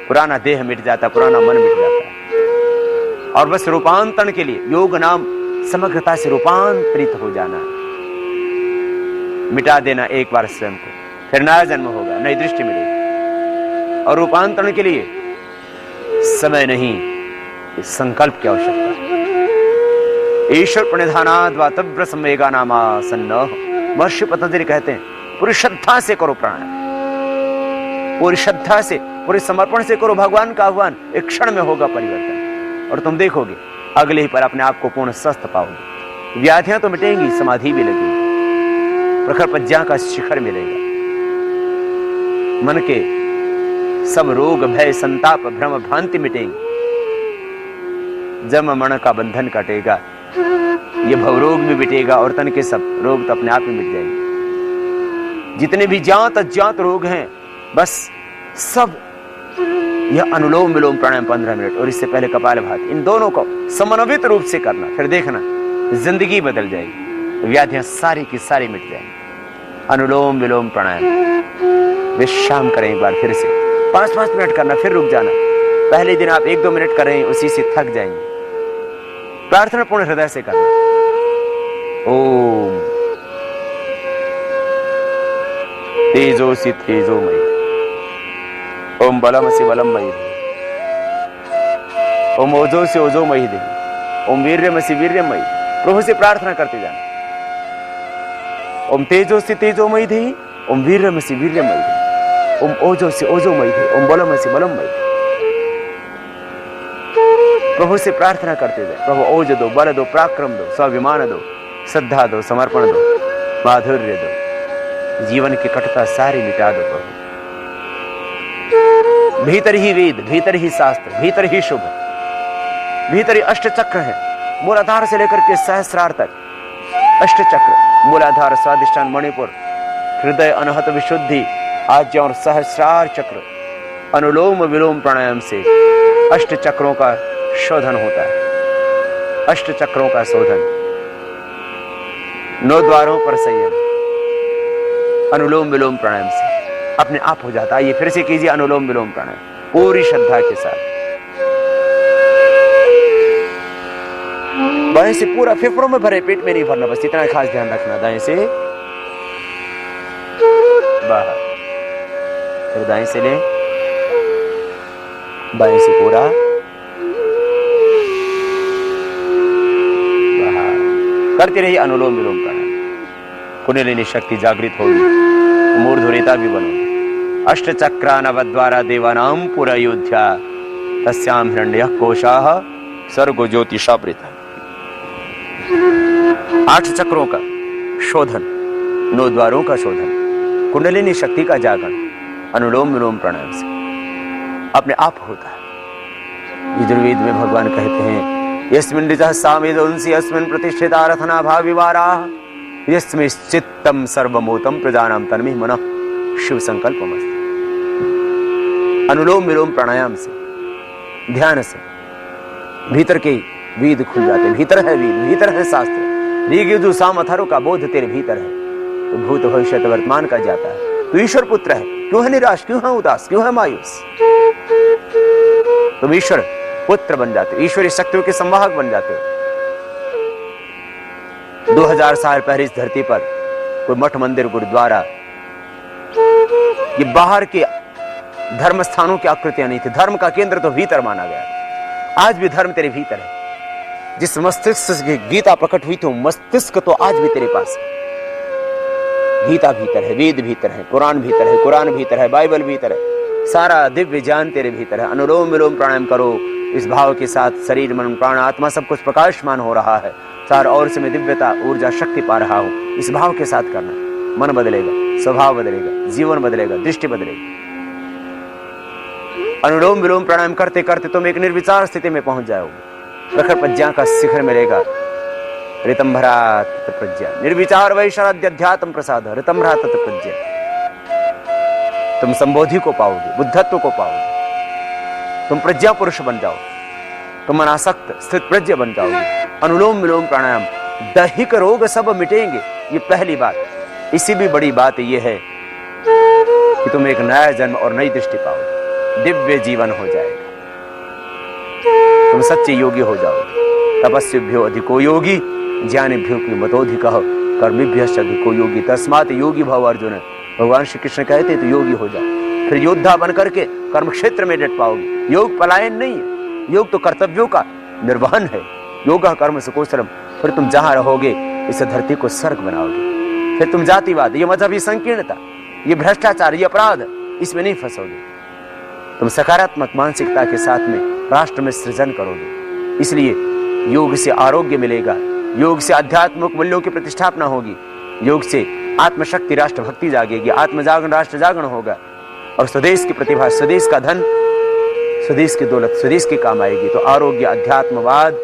पुराना देह मिट जाता है, पुराना मन मिट जाता है। और बस रूपांतरण के लिए योग नाम समग्रता से रूपांतरित हो जाना, मिटा देना एक बार स्वयं को, फिर नया जन्म होगा, नई दृष्टि मिलेगी। और रूपांतरण के लिए समय नहीं, संकल्प की आवश्यकता है। ईश्वर प्रणिधानाद वा तीव्र संवेगा नामासन्न। महर्षि पतंजलि कहते हैं पूरी श्रद्धा से करो प्राणायाम, पूरी श्रद्धा से, पूरे समर्पण से करो भगवान का आह्वान। एक क्षण में होगा परिवर्तन और तुम देखोगे अगले ही पर अपने आप को पूर्ण स्वस्थ पाओगे। व्याधियां तो मिटेंगी, समाधि भी लगेगी, प्रखर प्रज्ञा का शिखर मिलेगा। मन के सब रोग, भय, संताप, भ्रम, भ्रांति मिटेंगे, जन्म मरण का बंधन कटेगा, ये भवरोग भी मिटेगा और तन के सब रोग तो अपने आप ही मिट जाएंगे। जितने भी ज्ञात अज्ञात रोग हैं, बस सब यह अनुलोम विलोम प्राणायाम 15 मिनट और इससे पहले कपालभाति, इन दोनों को समन्वित रूप से करना। फिर देखना जिंदगी बदल जाएगी, व्याधियां सारी की सारी मिट जाएंगी। अनुलोम विलोम प्राणायाम विश्राम करें एक बार फिर से, 5-5 मिनट करना, फिर रुक जाना। पहले दिन आप 1-2 मिनट करें, उसी से थक जाएंगे। प्रार्थना पूर्ण हृदय से करना। ओम तेजोसी तेजोमयी, ओम बलमसि बलमयी, ओम ओजोसी ओजोमयी दे, ओम वीर्यमसि वीर्यमयी। प्रभु से प्रार्थना करते जाना। ओम तेजोसी तेजोमयी दे, ओम वीर्यमसि वीर्यमयी दे, ओम ओजोसी ओजोमयी दे, ओम बलमसि बलमयी दे। प्रभु से प्रार्थना करते जाए, प्रभु ओज दो, बल दो, पराक्रम दो, स्वाभिमान दो, श्रद्धा दो, समर्पण दो, माधुर्य दो, जीवन की कटुता सारी मिटा दो प्रभु। भीतर ही वेद, भीतर ही शास्त्र, भीतर ही शुभ, भीतर ही अष्ट चक्र है। मूलाधार से लेकर के सहस्रार तक अष्ट चक्र, मूलाधार, स्वादिष्ठान, मणिपुर, हृदय, अनहत विशुद्धि, आज और सहस्रार चक्र अनुलोम विलोम प्राणायाम से अष्ट चक्रों का शोधन होता है। अष्ट चक्रों का शोधन, 9 द्वारों पर संयम अनुलोम विलोम प्राणायाम से अपने आप हो जाता है। ये फिर से कीजिए अनुलोम विलोम प्राणायाम पूरी श्रद्धा के साथ। बाएं से पूरा फेफड़ों में भरे, पेट में नहीं भरना, बस इतना खास ध्यान रखना। दाएं से बाहर, फिर दाएं से लें, बाएं से पूरा बाहर करते रहिए अनुलोम विलोम प्राणायाम। कुंडलिनी शक्ति जागृत होगी, मूर्धरेता भी बनोगी। अष्ट चक्रा नवद्वारा देवानाम पुरा योध्या तस्याम हिरण्यः कोशाः सर्गो ज्योतिषावृतः। 8 चक्रों का शोधन, 9 द्वारों का शोधन, कुंडलिनी शक्ति का जागरण अनुलोम विलोम प्राणायाम से अपने आप होता है। यजुर्वेद में भगवान कहते हैं यस्मिन् ऋचः सामेदंसि यस्मिन् प्रतिष्ठिता रथना भाविवाराः यस्मिन् चित्तम सर्वमोतम प्रजानाम तन्मे मनः शिव संकल्पमस्तु। अनुलोम विलोम प्राणायाम से, ध्यान से भीतर के वेद खुल जाते हैं। भीतर है वेद, भीतर है शास्त्र। ऋग यजुः साम अथर्व का बोध तेरे भीतर है। तो भूत भविष्य वर्तमान का जाता है। तो ईश्वर पुत्र है, क्यों है निराश, क्यों है उदास, क्यों है मायूस? तुम ईश्वर पुत्र बन जाते हो, ईश्वरीय शक्तियों के संवाहक बन जाते हो। 2000 साल पहले इस धरती पर कोई मठ मंदिर गुरुद्वारा, ये बाहर के धर्म स्थानों की आकृतियां नहीं थी। धर्म का केंद्र तो भीतर माना गया। आज भी धर्म तेरे भीतर है। जिस मस्तिष्क से गीता प्रकट हुई थी, मस्तिष्क तो आज भी तेरे पास है। गीता भीतर है, वेद भीतर है, पुराण भीतर है, कुरान भीतर है, बाइबल भीतर है, सारा दिव्य ज्ञान तेरे भीतर है। अनुलोम विलोम प्राणायाम करो इस भाव के साथ। शरीर मन प्राण आत्मा सब कुछ प्रकाशमान हो रहा है। चार ओर से मैं दिव्यता ऊर्जा शक्ति पा रहा हूं। इस भाव के साथ करना, मन बदलेगा, स्वभाव बदलेगा, जीवन बदलेगा, दृष्टि बदलेगी। अनुलोम विलोम प्राणायाम करते करते तुम एक निर्विचार स्थिति में पहुंच जाओगे। प्रखर प्रज्ञा का शिखर मिलेगा। ऋतंभरा तत् प्रज्ञा निर्विचार वैशराध्यात्म प्रसाद ऋतंभरा तत् प्रज्ञा। तुम संबोधि को पाओगे, बुद्धत्व को पाओगे, तुम प्रज्ञा पुरुष बन जाओ, तुम अनासक्त स्थित प्रज्ञा बन जाओगे। अनुलोम विलोम प्राणायाम दैहिक रोग सब मिटेंगे, ये पहली बात। इसी भी बड़ी बात यह है कि तुम एक नया जन्म और नई दृष्टि पाओगे, दिव्य जीवन हो जाएगा, तुम सच्चे योगी हो जाओगे। तपस्विभ्यो अधिको योगी ज्ञानिभ्यो की मतोधिकः कर्मिभ्यश्च अधिको योगी तस्मात् योगी भव अर्जुन। भगवान श्री कृष्ण कहते तो योगी हो जाओ, फिर योद्धा बन करके कर्म क्षेत्र में डट पाओगे। योग पलायन नहीं है, योग तो कर्तव्यों का निर्वहन है। योग कर्म सुकौशलम। फिर तुम जहां रहोगे इस धरती को स्वर्ग बनाओगे। फिर तुम जातिवाद, ये मजहबी संकीर्णता, ये भ्रष्टाचार, ये अपराध, इसमें नहीं फंसोगे। तुम सकारात्मक मानसिकता के साथ में राष्ट्र में सृजन करोगे। इसलिए योग से आरोग्य मिलेगा, योग से आध्यात्मिक मूल्यों की प्रतिष्ठापना होगी, योग से आत्मशक्ति राष्ट्र भक्ति जागेगी, आत्मजागरण राष्ट्र जागरण होगा, और स्वदेश की प्रतिभा, स्वदेश का धन, स्वदेश की दौलत स्वदेश के काम आएगी। तो आरोग्य, अध्यात्मवाद,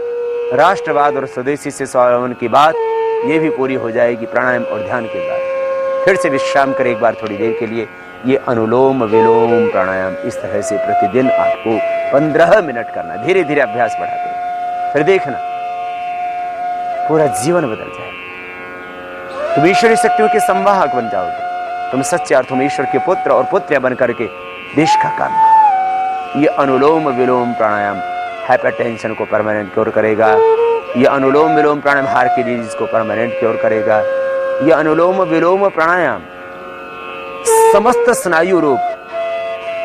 राष्ट्रवाद और स्वदेशी से स्वावलंबन की बात ये भी पूरी हो जाएगी प्राणायाम और ध्यान के बाद। फिर से विश्राम करें एक बार थोड़ी देर के लिए। ये अनुलोम विलोम प्राणायाम इस तरह से प्रतिदिन आपको 15 मिनट करना, धीरे धीरे अभ्यास बढ़ाते हैं। फिर देखना पूरा जीवन बदल जाएगा। तुम ईश्वरीय शक्तियों के संवाहक बन जाओगे। तुम सच्चे अर्थों में ईश्वर के पुत्र और पुत्रियां बन करके देश का काम करो। ये अनुलोम विलोम प्राणायाम हाइपरटेंशन को परमानेंट क्योर करेगा। ये अनुलोम विलोम प्राणायाम हार्ट की डिजीज को परमानेंट क्योर करेगा। ये अनुलोम विलोम प्राणायाम समस्त स्नायु रोग,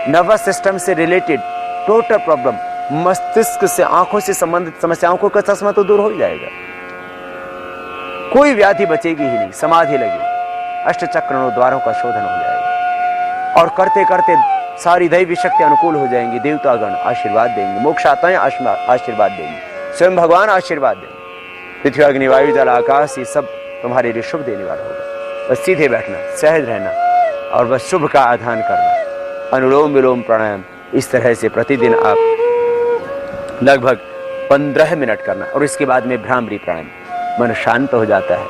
नर्वस सिस्टम से रिलेटेड टोटल प्रॉब्लम, मस्तिष्क से आंखों से संबंधित समस्याओं को चश्मा तो दूर हो जाएगा। कोई व्याधि बचेगी ही नहीं, समाधि लगेगी, अष्टचक्र द्वारों का शोधन हो जाएगा। और करते करते सारी दैवी शक्ति अनुकूल हो जाएंगी। देवतागण आशीर्वाद देंगे, मोक्षाताएं आशीर्वाद देंगे, स्वयं भगवान आशीर्वाद देंगे। पृथ्वी अग्नि वायु जल आकाश ये सब तुम्हारे लिए शुभ देने वाला होगा। बस सीधे बैठना, सहज रहना और बस शुभ का आधान करना। अनुलोम विलोम प्राणायाम इस तरह से प्रतिदिन आप लगभग 15 मिनट करना। और इसके बाद में भ्रामरी प्राणायाम, मन शांत हो जाता है।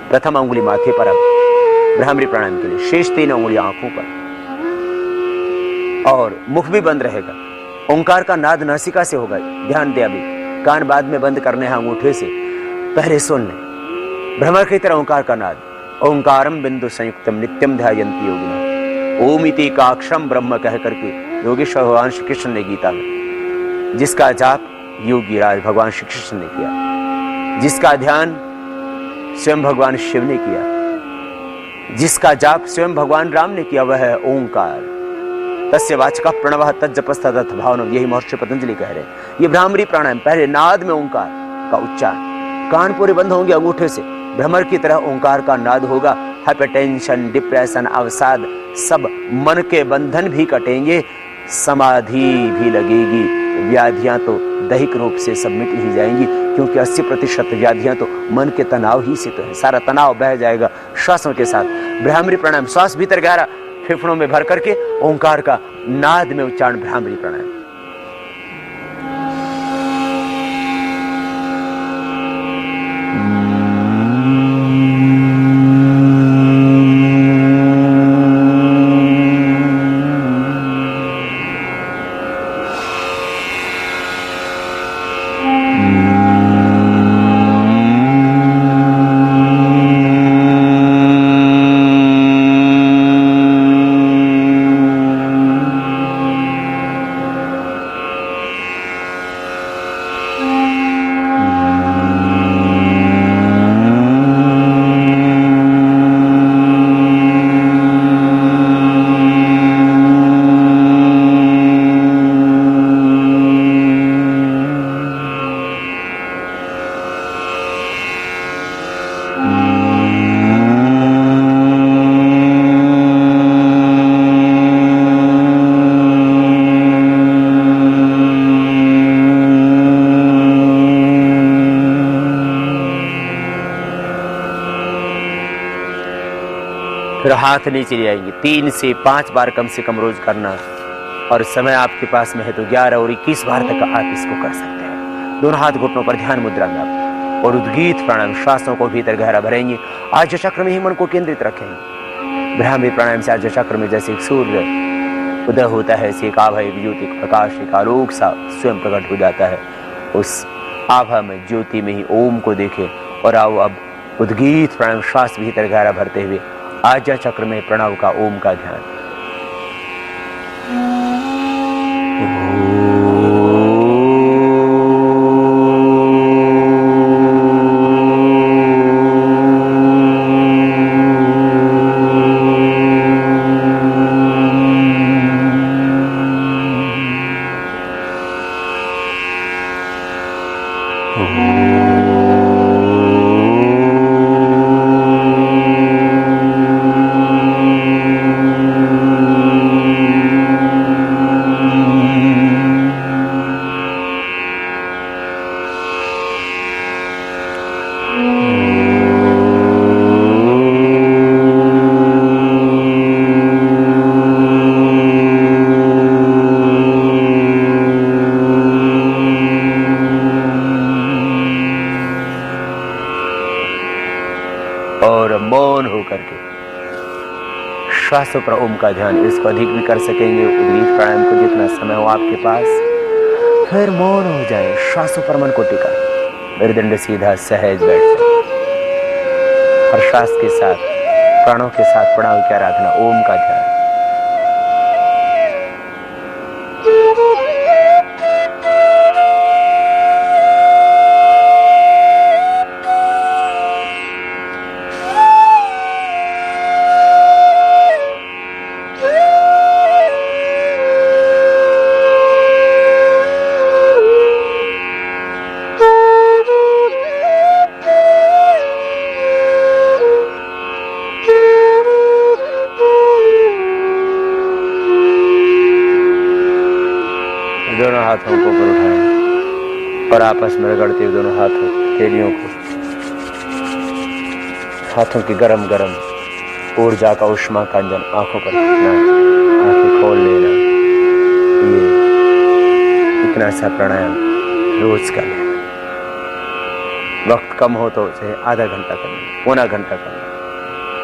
प्रथम अंगुली माथे पर, अब भ्रामरी प्राणायाम के लिए। शेष 3 उंगलियां आंखों पर और मुख भी बंद रहेगा। ओंकार का नाद नासिका से होगा। ध्यान दे, अभी कान बाद में बंद करने हैं अंगूठे से, पहले सुन ले। भ्रमर की तरह ओंकार का नाद। ओंकारम बिंदु संयुक्तम नित्यम ध्यायन्ति योगिनः। ओम इति का अक्षरम ब्रह्म कह करके योगेश्वर भगवान श्री कृष्ण ने गीता में, जिसका जाप योगी राज भगवान श्री कृष्ण ने किया, जिसका ध्यान स्वयं भगवान शिव ने किया, जिसका जाप स्वयं भगवान राम ने किया, वह है ओंकार। तस्य वाचका प्रणवः तज्जपस्तदथ भावनम, यही महर्षि पतंजलि कह रहे हैं। ये भ्रामरी प्राणायाम, पहले नाद में ओंकार का उच्चारण, कान पूरे बंद होंगे अंगूठे से, भ्रमर की तरह ओंकार का नाद होगा। हाइपरटेंशन, डिप्रेशन, अवसाद, सब मन के बंधन भी कटेंगे, समाधि भी लगेगी। व्याधियां तो दैहिक रूप से सब मिट ही जाएंगी, क्योंकि 80% व्याधियां तो मन के तनाव ही से तो है। सारा तनाव बह जाएगा श्वासों के साथ। भ्रामरी प्राणायाम, श्वास भीतर गहरा फेफड़ों में भर करके ओंकार का नाद में उच्चारण, भ्रामरी प्राणायाम। फिर हाथ नीचे ले आएंगे। 3 से 5 बार कम से कम रोज करना, और समय आपके पास में है तो 11 और 21 बार तक आप इसको कर सकते हैं। दोनों हाथ घुटनों पर ध्यान मुद्रा में आप, और उद्गीत प्राणायाम, श्वासों को भीतर गहरा भरेंगे। आज्य चक्र में ही मन को केंद्रित रखेंगे। भ्रामरी प्राणायाम से आज्य चक्र में जैसे एक सूर्य उदय होता है, ऐसे एक आभा, एक ज्योति, एक प्रकाश, एक आलोक सा स्वयं प्रकट हो जाता है। उस आभा में, ज्योति में ही ओम को देखें। और आओ अब उद्गीत प्राणायाम, श्वास भीतर गहरा भरते हुए आज्ञा चक्र में प्रणव का, ओम का ध्यान। और मौन होकर के श्वासों पर ओम का ध्यान। इसको अधिक भी कर सकेंगे, उद्गीत प्राणायाम को जितना समय हो आपके पास। फिर मौन हो जाए, श्वासों पर मन को टिका, मेरुदंड सीधा सहज बैठ जाए। और श्वास के साथ, प्राणों के साथ प्रणव की आराधना, ओम का ध्यान। दोनों हाथों को ऊपर उठाएं और आपस में रगड़ते हुए दोनों हाथों थैलियों को, हाथों की गरम गरम ऊर्जा का, उष्मा का अंजन आंखों पर रखना, आंखें खोल लेना। ये इतना सा प्राणायाम रोज का लेना। वक्त कम हो तो उसे आधा घंटा करना, पौना घंटा करना।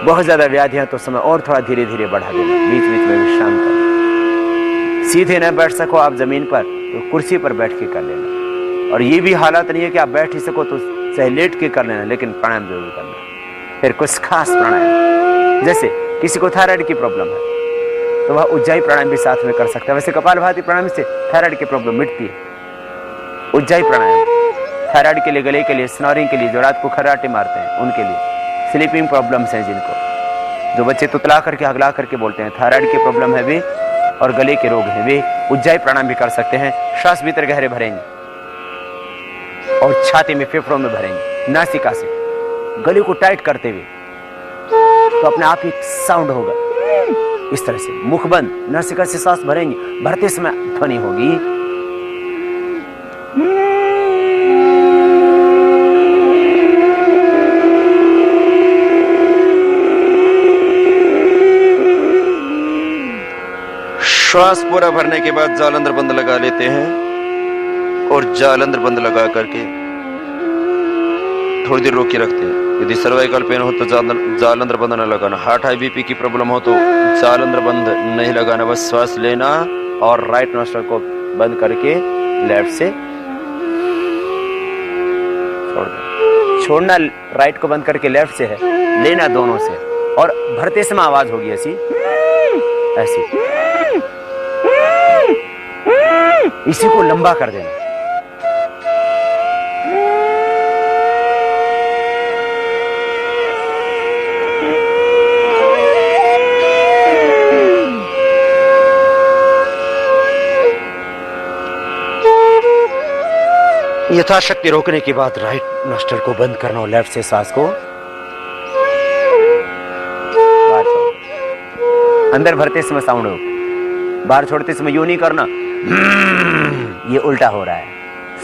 बहुत ज्यादा व्याधियां तो समय और थोड़ा धीरे धीरे बढ़ा देना, बीच बीच में विश्राम करना। सीधे न बैठ सको आप जमीन पर तो कुर्सी पर बैठ के कर लेना, और ये भी हालत नहीं है कि आप बैठ ही सको तो चाहे लेट के कर लेना, लेकिन प्राणायाम जरूर करना। फिर कुछ खास प्राणायाम, जैसे किसी को थायराइड की प्रॉब्लम है तो वह उज्जाई प्राणायाम भी साथ में कर सकता है। वैसे कपालभाति प्राणायाम से थायराइड की प्रॉब्लम मिटती है। उज्जाई प्राणायाम थायराइड के लिए, गले के लिए, स्नोरिंग के लिए, जो रात को खर्राटे मारते हैं उनके लिए, स्लीपिंग प्रॉब्लम्स हैं जिनको, जो बच्चे तुतला करके हगला करके बोलते हैं, थायराइड की प्रॉब्लम है वे, और गले के रोग हैं वे उज्जाई प्राणायाम भी कर सकते हैं। श्वास भीतर गहरे भरेंगे और छाती में, फेफड़ों में भरेंगे, नासिका से गले को टाइट करते हुए, तो अपने आप ही साउंड होगा इस तरह से, मुख बंद, नासिका से सांस भरेंगे, भरते समय ध्वनि होगी। श्वास पूरा भरने के बाद जाल अंदर बंद लगा लेते हैं, और जाल अंदर बंद लगा करके थोड़ी देर रोक के रखते हैं। यदि सर्वाइकल पेन हो तो जाल अंदर बंद न लगाना। हार्ट हाई बीपी की प्रॉब्लम हो तो जाल अंदर बंद नहीं लगाना, बस श्वास लेना और राइट नोस्ट्रल को बंद करके लेफ्ट से छोड़ देना। छोड़ना राइट को बंद करके लेफ्ट से है, लेना दोनों से, और भरते समय आवाज होगी ऐसी ऐसी, इसी को लंबा कर देना। यथाशक्ति रोकने के बाद राइट नोस्ट्रल को बंद करना और लेफ्ट से सांस को बाहर छोड़ना। अंदर भरते समय साउंड हो, बाहर छोड़ते समय यूं नहीं करना, ये उल्टा हो रहा है।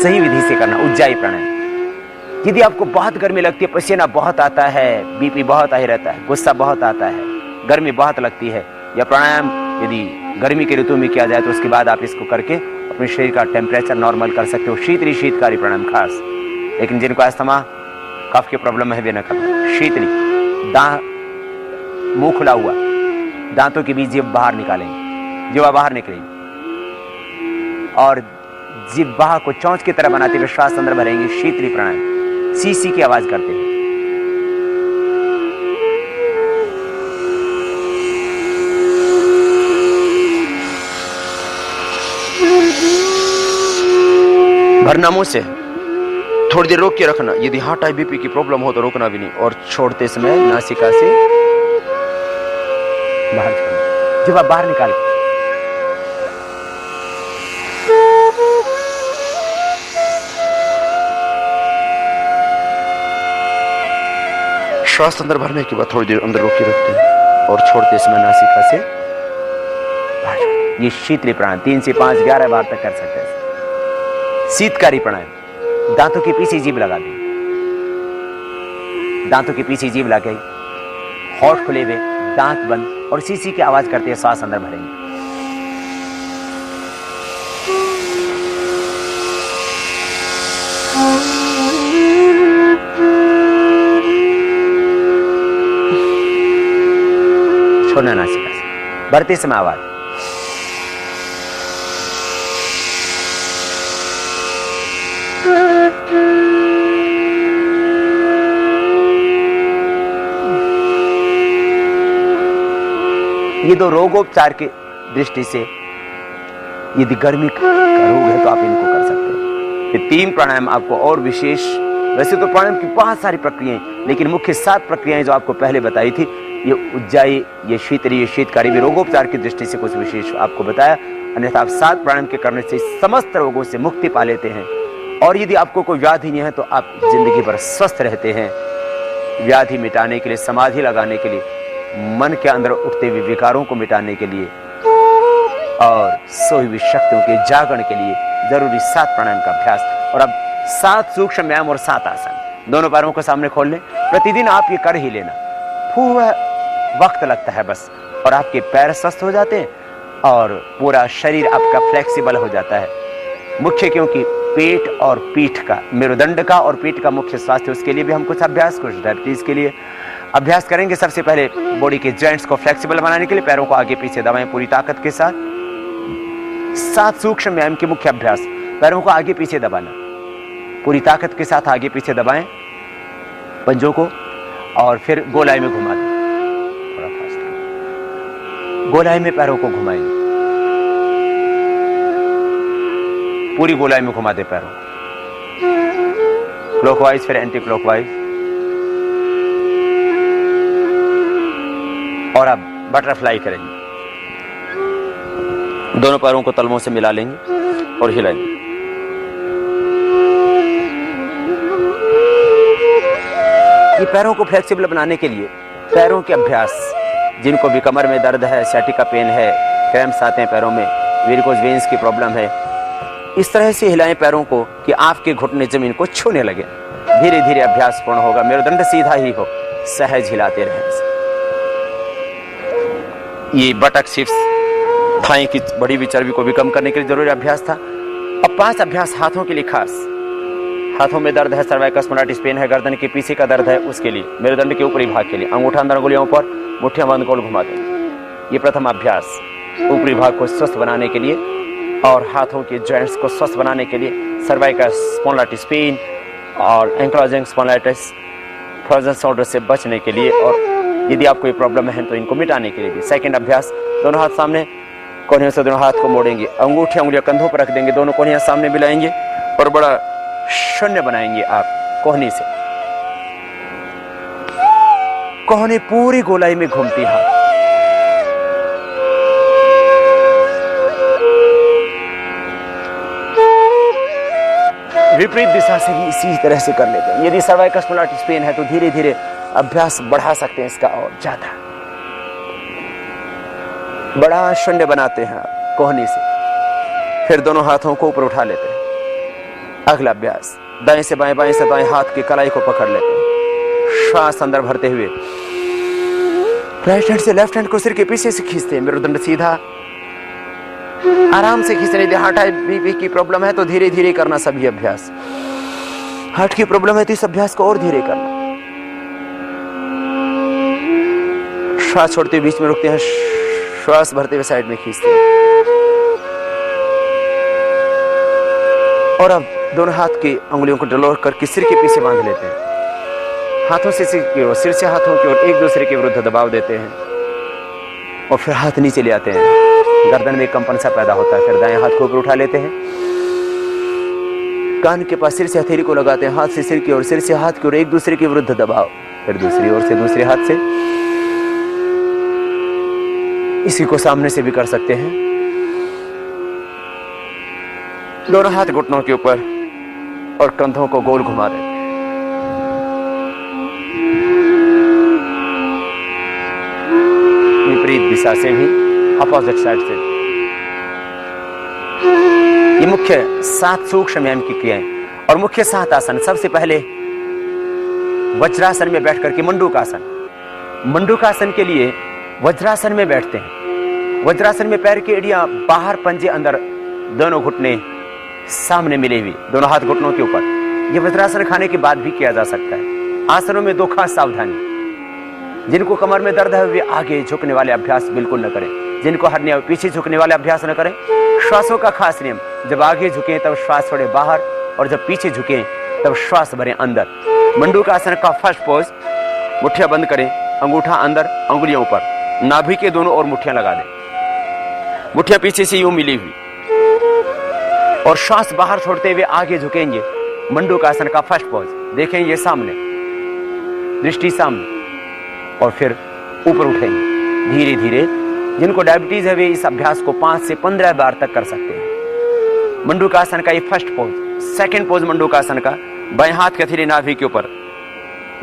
सही विधि से करना उज्जाई प्राणायाम। यदि आपको बहुत गर्मी लगती है, पसीना बहुत आता है, बीपी बहुत हाई रहता है, गुस्सा बहुत आता है, गर्मी बहुत लगती है, या प्राणायाम यदि गर्मी के ऋतु में किया जाए तो उसके बाद आप इसको करके अपने शरीर का टेम्परेचर नॉर्मल कर सकते हो। शीतली शीतकारी प्राणायाम खास, लेकिन जिनको अस्थमा कफ की प्रॉब्लम है वे न करना। शीतली, मुंह खुला हुआ, दांतों के बीच जीभ बाहर निकालेंगे, जीवा बाहर निकलेगी, और जिह्वा को चोंच की तरह बनाते हुए श्वास अंदर भरेंगे। शीतली प्राणायाम, सी की आवाज करते हैं। भरना मुंह से, थोड़ी देर रोक के रखना। यदि हार्ट हाई बीपी की प्रॉब्लम हो तो रोकना भी नहीं, और छोड़ते समय नासिका से बाहर छोड़ना, जिह्वा बाहर निकाल के। श्वास अंदर भरने के बाद थोड़ी देर अंदर रोक के रखते हैं, और छोड़ते समय नासिका से बाहर छोड़ना। ये शीतली प्राणायाम 3 से 5 11 बार तक कर सकते हैं। शीतकारी प्राणायाम, दांतों के पीछे जीभ लगा दें, दांतों के पीछे जीभ लगा, होठ खुले हुए, दांत बंद, और सी की आवाज करते हैं, श्वास अंदर भरेंगे। छोड़ना नासिका से, भरते समय आवाज। ये दो रोगोपचार की दृष्टि से, यदि गर्मी का रोग है तो आप इनको कर सकते हो। ये 3 प्राणायाम आपको और विशेष, वैसे तो प्राणायाम की बहुत सारी प्रक्रियाएं, लेकिन मुख्य 7 प्रक्रियाएं जो आपको पहले बताई थी, ये उज्जाई, ये शीतली, ये शीतकारी, भी रोगोपचार की दृष्टि से कुछ विशेष आपको बताया। अन्यथा आप 7 प्राणायाम के करने से समस्त रोगों से मुक्ति पा लेते हैं, और यदि आपको कोई व्याधि नहीं है तो आप जिंदगी भर स्वस्थ रहते हैं। व्याधि मिटाने के लिए, समाधि लगाने के लिए, मन के अंदर उठते हुए विकारों को मिटाने के लिए, और सोई हुई शक्तियों के जागरण के लिए जरूरी 7 प्राणायाम का अभ्यास। और अब 7 सूक्ष्म व्यायाम और 7 आसन, दोनों पैरों को सामने खोल लें। प्रतिदिन आप ये कर ही लेना, थोड़ा वक्त लगता है बस, और आपके पैर स्वस्थ हो जाते हैं और पूरा शरीर आपका फ्लेक्सिबल हो जाता है। मुख्य क्योंकि पेट और पीठ का, मेरुदंड का और पीठ का मुख्य स्वास्थ्य, उसके लिए भी हम कुछ अभ्यास, कुछ डायबिटीज के लिए अभ्यास करेंगे सबसे पहले बॉडी के जॉइंट्स को फ्लेक्सिबल बनाने के लिए। पैरों को आगे पीछे दबाएं पूरी ताकत के साथ। 7 सूक्ष्म व्यायाम के मुख्य अभ्यास। पैरों को आगे पीछे दबाना, पूरी ताकत के साथ आगे पीछे दबाएं पंजों को, और फिर गोलाई में घुमा दें। थोड़ा फास्ट, गोलाई में पैरों को घुमाएंगे, पूरी गोलाई में घुमा दें पैरों को, क्लॉकवाइज फिर एंटी क्लॉकवाइज। और अब बटरफ्लाई करेंगे, दोनों पैरों को तलवों से मिला लेंगे और हिलाएंगे। ये पैरों को फ्लेक्सिबल बनाने के लिए पैरों के अभ्यास, जिनको भी कमर में दर्द है, सैटिका पेन है, क्रैम्प्स आते हैं पैरों में, वेरिकोज वेन्स की प्रॉब्लम है, इस तरह से हिलाएं पैरों को कि आपके घुटने जमीन को छूने लगे। धीरे धीरे अभ्यास पूर्ण होगा। मेरुदंड सीधा ही हो, सहज हिलाते रहें। ये बटक शिफ्स, थाई की बढ़ी हुई चर्बी को भी कम करने के लिए जरूरी अभ्यास था। अब 5 अभ्यास हाथों के लिए खास। हाथों में दर्द है, सर्वाइकल स्पॉन्डिलाइटिस पेन है, गर्दन के पीछे का दर्द है, उसके लिए मेरुदंड के ऊपरी भाग के लिए अंगूठा अंदर अंगुलियों पर, मुट्ठियां बंद गोल घुमा देंगे। ये प्रथम अभ्यास ऊपरी भाग को स्वस्थ बनाने के लिए और हाथों के जॉइंट्स को स्वस्थ बनाने के लिए, सर्वाइकल स्पॉन्डिलाइटिस पेन और एंक्लोजिंग स्पॉन्डिलाइटिस, फ्रोजन शोल्डर से बचने के लिए, और यदि आपको ये प्रॉब्लम है तो इनको मिटाने के लिए भी। सेकंड अभ्यास, दोनों हाथ सामने, कोहनियों से दोनों हाथ को मोड़ेंगे, अंगूठे उंगलियां कंधों पर रख देंगे, दोनों कोहनियां सामने मिलाएंगे और बड़ा शून्य बनाएंगे आप कोहनी से। कोहनी पूरी गोलाई में घूमती है। विपरीत दिशा से भी इसी तरह से कर लेते हैं। यदि सर्वाइकल स्पॉन्डिलाइटिस पेन है तो धीरे धीरे अभ्यास बढ़ा सकते हैं इसका और ज्यादा। बड़ा शून्य बनाते हैं आप कोहनी से। फिर दोनों हाथों को ऊपर उठा लेते हैं। अगला अभ्यास, दाएं से बाएं, बाएं से दाएं हाथ की कलाई को पकड़ लेते हैं। श्वास अंदर भरते हुए राइट हैंड से लेफ्ट हैंड को सिर के पीछे से खींचते हैं। मेरुदंड सीधा, आराम से खींचने। यदि हार्ट बीपी की प्रॉब्लम है तो धीरे धीरे करना सभी अभ्यास। हार्ट की प्रॉब्लम है तो इस अभ्यास को और धीरे करना। श्वास छोड़ते हुए बीच में रुकते हैं, श्वास भरते हुए साइड में खींचते हैं। और अब दोनों हाथ की अंगुलियों को डलोर करके सिर के पीछे बांध लेते हैं। हाथों से सिर की ओर, सिर से हाथों की ओर एक दूसरे के विरुद्ध दबाव देते हैं और फिर हाथ नीचे ले आते हैं। गर्दन में कंपन सा पैदा होता है। फिर दाएं हाथ को ऊपर उठा लेते हैं, कान के पास सिर से हथेली को लगाते हैं, हाथ से सिर की ओर, सिर से हाथ की ओर एक दूसरे के विरुद्ध दबाव। फिर दूसरी ओर से दूसरे हाथ से, इसी को सामने से भी कर सकते हैं। दोनों हाथ घुटनों के ऊपर और कंधों को गोल घुमा देते हैं। विपरीत दिशा से भी, अपोजिट साइड से। ये मुख्य 7 सूक्ष्म व्यायाम की क्रियाएं और मुख्य 7 आसन। सबसे पहले वज्रासन में बैठ करके मंडूकासन। मंडूकासन के लिए वज्रासन में बैठते हैं। वज्रासन में पैर की एड़ियां बाहर, पंजे अंदर, दोनों घुटने सामने मिले हुए, दोनों हाथ घुटनों के ऊपर। यह वज्रासन खाने के बाद भी किया जा सकता है। आसनों में 2 खास सावधानी। जिनको कमर में दर्द है वे आगे झुकने वाले अभ्यास बिल्कुल न करें। जिनको हरनिया पीछे झुकने वाले अभ्यास न करें। श्वासों का खास नियम, जब आगे झुकें तब श्वास छोड़े बाहर और जब पीछे झुकें तब श्वास भरें अंदर। मंडूकासन का फर्स्ट पोज, मुट्ठियां बंद करें, अंगूठा अंदर, अंगुलियों ऊपर, नाभि के दोनों ओर मुट्ठियां लगा दें, मुट्ठियां पीछे से यूं मिली हुई और श्वास बाहर छोड़ते हुए आगे झुकेंगे। मंडूकासन का फर्स्ट पोज, देखें ये सामने, दृष्टि सामने, और फिर ऊपर उठेंगे धीरे धीरे। जिनको डायबिटीज है वे इस अभ्यास को 5 से 15 बार तक कर सकते हैं। मंडूकासन का ये फर्स्ट पोज। सेकंड पोज मंडूकासन का, बाएं हाथ की हथेली नाभि के ऊपर,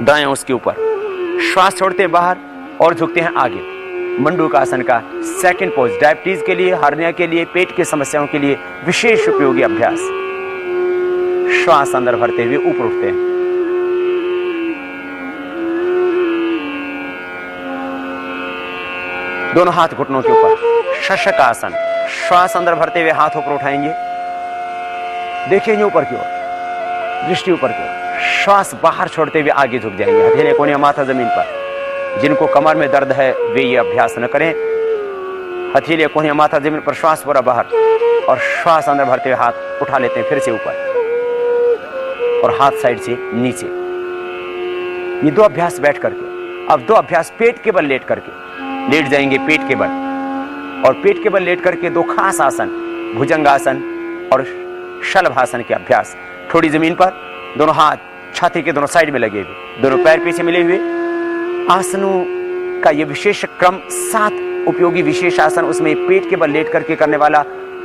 दाएं उसके ऊपर, श्वास छोड़ते हैं बाहर और झुकते हैं आगे। मंडूकासन का सेकंड पोज डायबिटीज के लिए, हार्निया के लिए, पेट की समस्याओं के लिए विशेष उपयोगी अभ्यास। श्वास अंदर भरते हुए ऊपर उठते हैं। दोनों हाथ घुटनों के ऊपर, शशक आसन। श्वास अंदर भरते हुए हाथ ऊपर उठाएंगे, देखेंगे ऊपर की ओर, दृष्टि ऊपर की ओर। श्वास बाहर छोड़ते हुए आगे झुक जाएंगे, हथेली कोहनियां माथा जमीन पर। जिनको कमर में दर्द है वे ये अभ्यास न करें। हथेली कोहनियां माथा जमीन पर, श्वास पूरा बाहर और श्वास अंदर भरते हुए हाथ उठा लेते हैं फिर से ऊपर और हाथ साइड से नीचे। ये 2 अभ्यास बैठ करके। अब 2 अभ्यास पेट के बल लेट करके लेट जाएंगे, पेट के बल, और पेट के बल लेट करके 2 खास आसन, भुजंगासन और शलभासन के अभ्यास। थोड़ी जमीन पर, दोनों हाथ छाती के दोनों साइड में लगे हुए, दोनों पैर पीछे मिले हुए। आसनों का ये विशेष क्रम 7 उपयोगी विशेष आसन, उसमें पेट के बल लेट करके करने वाला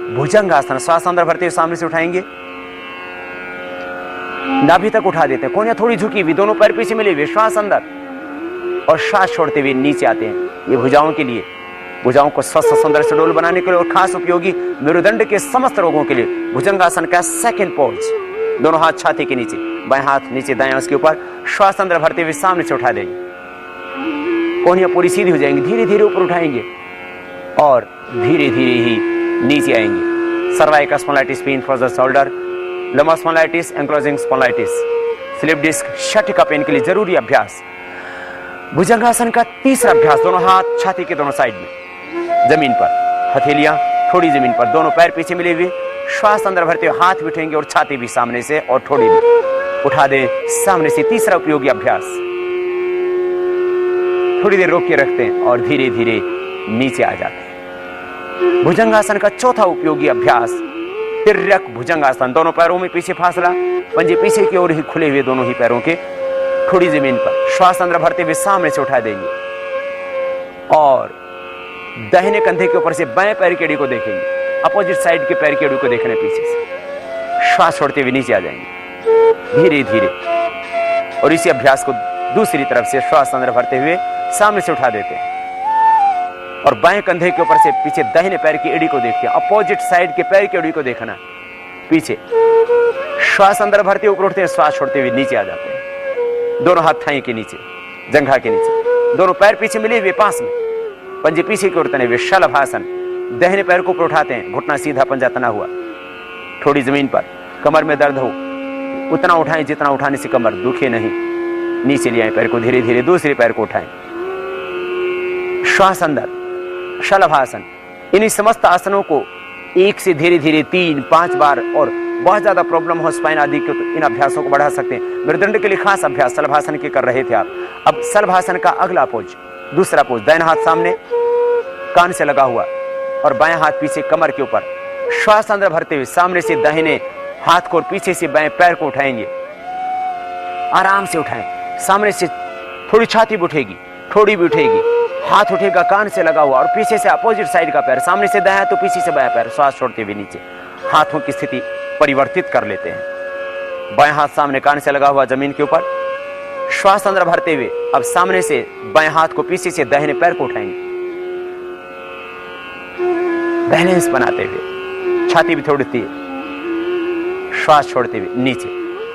भुजंगासन। श्वास अंदर भरते हुए सामने से उठाएंगे, नाभि तक उठा देते हैं, कोहनियां थोड़ी झुकी हुई, दोनों पैर पीछे मिले हुए, श्वास अंदर और श्वास छोड़ते हुए नीचे आते हैं। ये भुजाओं के लिए, भुजाओं को स्वस्थ सुंदर सुडौल बनाने के लिए और खास उपयोगी मेरुदंड के समस्त रोगों के लिए भुजंगासन का सेकंड पोज। दोनों हाथ छाती के नीचे, बाएं हाथ नीचे, दाएं उसके ऊपर, श्वास अंदर भरते हुए सामने से उठा देंगे, कोहनियां पूरी सीधी हो जाएंगी, धीरे धीरे ऊपर उठाएंगे और धीरे धीरे ही नीचे आएंगे। Cervical spondylitis, pain for the shoulder, lumbar spondylitis, ankylosing spondylitis, slip disc, sciatica pain के लिए जरूरी अभ्यास। भुजंगासन का तीसरा अभ्यास, दोनों हाथ छाती के दोनों साइड में, जमीन पर, हथेलियां थोड़ी जमीन पर, दोनों पैर पीछे मिले हुए, श्वास अंदर भरते हुए हाथ भी उठेंगे और छाती भी सामने से और थोड़ी भी उठा दे सामने से। तीसरा उपयोगी अभ्यास, थोड़ी देर रोक के रखते हैं और धीरे धीरे नीचे आ जाते हैं। भुजंगासन का चौथा उपयोगी अभ्यास, तिर्यक भुजंगासन। दोनों पैरों में पीछे फासला, पंजे पीछे की ओर ही खुले हुए, दोनों ही पैरों के, थोड़ी जमीन पर, श्वास अंदर भरते हुए सामने से उठा देंगे और दाहिने कंधे के ऊपर से बाएं पैर की एड़ी को देखेंगे, अपोजिट साइड के पैर की एड़ी को देखने पीछे से, श्वास छोड़ते हुए नीचे आ जाएंगे धीरे धीरे। और इसी अभ्यास को दूसरी तरफ से श्वास अंदर भरते हुए सामने से उठा देते हैं और बाएं कंधे के ऊपर से पीछे दाहिने पैर की एड़ी को देखते हैं, अपोजिट साइड के पैर की एड़ी को देखना पीछे, श्वास अंदर भरते ऊपर उठते हैं, श्वास छोड़ते हुए नीचे आ जाते हैं। दोनों हाथ थाई के नीचे, जंघा के नीचे, दोनों पैर पीछे मिले हुए पास में, पंजे पीछे की ओर तने हुए, शलभासन। दाहिने पैर को ऊपर उठाते हैं, घुटना सीधा, पंजा तना हुआ, थोड़ी जमीन पर। कमर में दर्द हो उतना उठाएं जितना उठाने से कमर दुखे नहीं। नीचे ले आए पैर को, धीरे धीरे दूसरे पैर को उठाएं, श्वास अंदर, शलभासन। इन्हीं समस्त आसनों को एक से धीरे धीरे 3-5 बार, और बहुत ज्यादा प्रॉब्लम हो स्पाइन आदि की तो इन अभ्यासों को बढ़ा सकते हैं। मेरुदंड के लिए खास अभ्यास शलभासन के कर रहे थे आप। अब शलभासन का अगला पोज, दूसरा पोज, दाहिना हाथ सामने कान से लगा हुआ और बाएं हाथ पीछे कमर के ऊपर, श्वास अंदर भरते हुए सामने से दाहिने हाथ को और पीछे से बाएं पैर को उठाएंगे, आराम से उठाएं, सामने से थोड़ी छाती भी उठेगी, थोड़ी भी उठेगी, हाथ उठेगा कान से लगा हुआ और पीछे से अपोजिट साइड का पैर, सामने से दायां तो पीछे से बायां पैर, श्वास छोड़ते हुए नीचे। हाथों की स्थिति परिवर्तित कर लेते हैं, बाएं हाथ सामने कान से लगा हुआ जमीन के ऊपर, श्वास अंदर भरते हुए अब सामने से बाएं हाथ को पीछे से दाहिने पैर को उठाएंगे, बैलेंस बनाते हुए, छाती भी थोड़ी उठती है, श्वास छोड़ते हुए नीचे।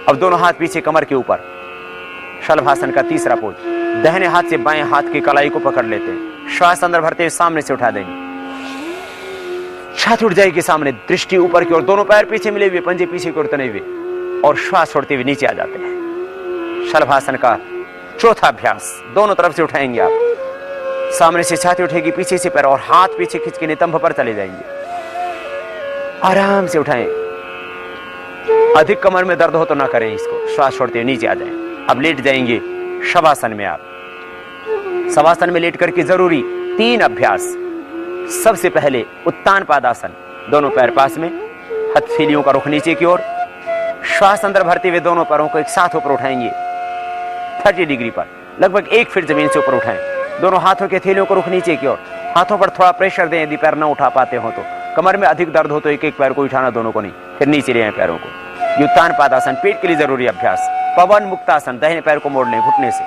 अब दोनों हाथ पीछे कमर के ऊपर, शलभासन का तीसरा पोज, दाहिने हाथ से बाएं हाथ की कलाई को पकड़ लेते हैं, श्वास अंदर भरते हुए सामने से उठा देंगे, छाती उठ जाएगी सामने, दृष्टि ऊपर की ओर, दोनों पैर पीछे मिले हुए, पंजे पीछे की ओर तने हुए और श्वास छोड़ते हुए नीचे आ जाते हैं। शलभासन का चौथा अभ्यास, दोनों तरफ से उठाएंगे आप, सामने से छाती उठेगी, पीछे से पैर और हाथ पीछे खींच के नितंब पर चले जाएंगे, आराम से उठाएं। अधिक कमर में दर्द हो तो ना करें इसको, श्वास छोड़ते हुए नीचे आ जाएं। अब लेट जाएंगे शवासन में आप। शवासन में लेट करके जरूरी 3 अभ्यास। सबसे पहले उत्तान पादासन, दोनों पैर पास में, हथेलियों का रुख नीचे की ओर, श्वास अंदर भरते हुए दोनों पैरों को एक साथ ऊपर उठाएंगे 30 डिग्री पर, लगभग 1 फीट जमीन से ऊपर उठाएं। दोनों हाथों के हथेलियों को रुख नीचे की ओर, हाथों पर थोड़ा प्रेशर दें, यदि पैर न उठा पाते हो तो। कमर में अधिक दर्द हो तो एक पैर को उठाना, दोनों को नहीं, फिर नीचे ले आए पैरों को। उत्तान पादासन पेट के लिए जरूरी अभ्यास। पवन मुक्तासन, दाहिने पैर को मोड़ लें घुटने से,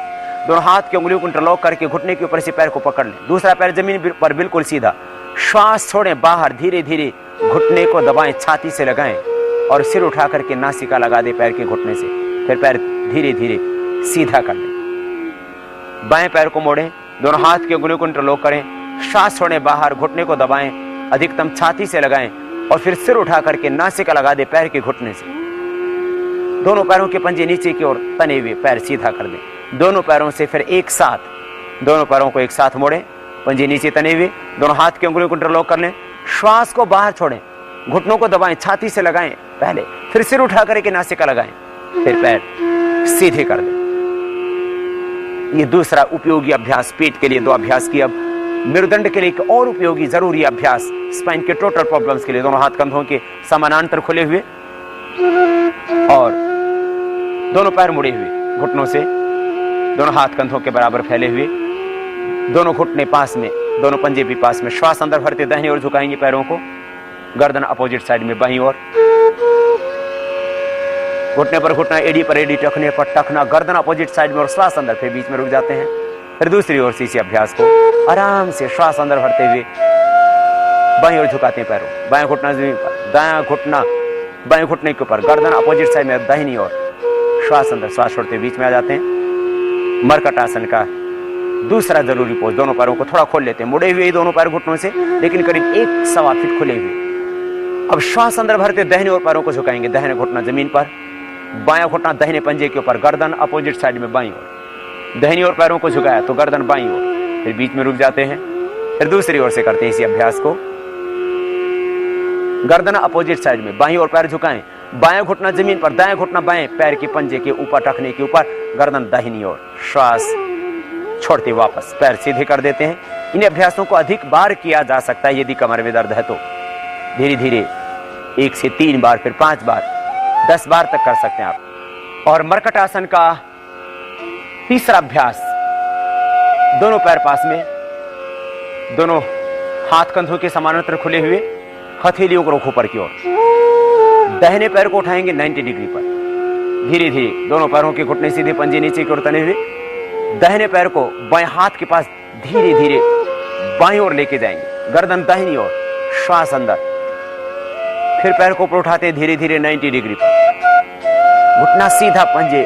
दोनों हाथ की उंगलियों को इंटरलॉक करके घुटने के ऊपर से पैर को पकड़ लें, दूसरा पैर जमीन पर बिल्कुल सीधा, श्वास छोड़ें बाहर, धीरे धीरे घुटने को दबाएं, छाती से लगाएं और सिर उठा करके नासिका लगा दे पैर के घुटने से, फिर पैर धीरे धीरे सीधा कर लें। बाएं पैर को मोड़ें, दोनों हाथ की उंगलियों को इंटरलॉक करें, श्वास छोड़ें बाहर, घुटने को दबाएं, अधिकतम छाती से लगाएं और फिर सिर उठा करके नासिका लगा दे पैर के घुटने से। दोनों पैरों के पंजे नीचे की ओर तने हुए, पैर सीधा कर दें। दोनों पैरों से फिर एक साथ दोनों पैरों को एक साथ मोड़ें, पंजे नीचे तने हुए, दोनों हाथ की उंगलियों को इंटरलॉक कर लें, श्वास को बाहर छोड़ें, घुटनों को दबाएं, छाती से लगाएं पहले, फिर सिर उठाकर एक नासिका लगाएं, फिर पैर सीधे कर दें। ये दूसरा उपयोगी अभ्यास पेट के लिए 2 अभ्यास किए। अब मेरुदंड के लिए एक और उपयोगी जरूरी अभ्यास, स्पाइन के टोटल प्रॉब्लम्स के लिए, दोनों हाथ कंधों के समानांतर खुले हुए और दोनों पैर मुड़े हुए, घुटनों से दोनों हाथ कंधों के बराबर फैले हुए, दोनों घुटने पास में, दोनों पंजे भी पास में। श्वास अंदर भरते दाहिनी ओर झुकाएंगे पैरों को, गर्दन अपोजिट साइड में बाईं ओर, घुटने पर घुटना, एडी पर एडी, टखने पर टखना, गर्दन अपोजिट साइड में और श्वास अंदर, फिर बीच में रुक जाते हैं। फिर दूसरी ओर से इसी अभ्यास को आराम से श्वास अंदर भरते हुए बाईं ओर झुकाते हैं पैरों, बायां घुटना जमीन पर, दायां घुटना बाएं घुटने के ऊपर, गर्दन अपोजिट साइड में दाहिनी ओर, श्वास अंदर, श्वास छोड़ते बीच में आ जाते हैं। मरकट आसन का दूसरा जरूरी पोज, दोनों पैरों को थोड़ा खोल लेते हैं, मुड़े हुए दोनों पैर घुटनों से, लेकिन करीब 1.25 फीट खुले हुए। अब श्वास अंदर भरते दाहिने ओर पैरों को झुकाएंगे, दाहिने घुटना जमीन पर, बायां घुटना दाहिने पंजे के ऊपर, गर्दन अपोजिट साइड में बाईं ओर, दाहिनी ओर पैरों को झुकाया तो गर्दन बाईं ओर, फिर बीच में रुक जाते हैं। फिर दूसरी ओर से करते हैं इसी अभ्यास को, गर्दन अपोजिट साइड में, बाईं ओर पैर झुकाएं, बायां घुटना जमीन पर, दायां घुटना बाएं पैर के पंजे के ऊपर, टखने के ऊपर, गर्दन दाहिनी ओर, श्वास छोड़ते वापस पैर सीधे कर देते हैं। इन अभ्यासों को अधिक बार किया जा सकता है यदि कमर में दर्द है तो, धीरे धीरे 1 से 3 बार, फिर 5 बार, 10 बार तक कर सकते हैं आप। और मरकट आसन का तीसरा अभ्यास, दोनों पैर पास में, दोनों हाथ कंधों के समानांतर खुले हुए, हथेलियों को रखो ऊपर की ओर, दाहिने पैर को उठाएंगे 90 डिग्री पर, धीरे धीरे दोनों पैरों के घुटने सीधे, पंजे नीचे की ओर तने हुए, दाहिने पैर को बाएं हाथ के पास धीरे धीरे बाईं ओर लेके जाएंगे, गर्दन दाहिनी ओर, श्वास अंदर, फिर पैर को ऊपर उठाते धीरे धीरे 90 डिग्री पर, घुटना सीधा, पंजे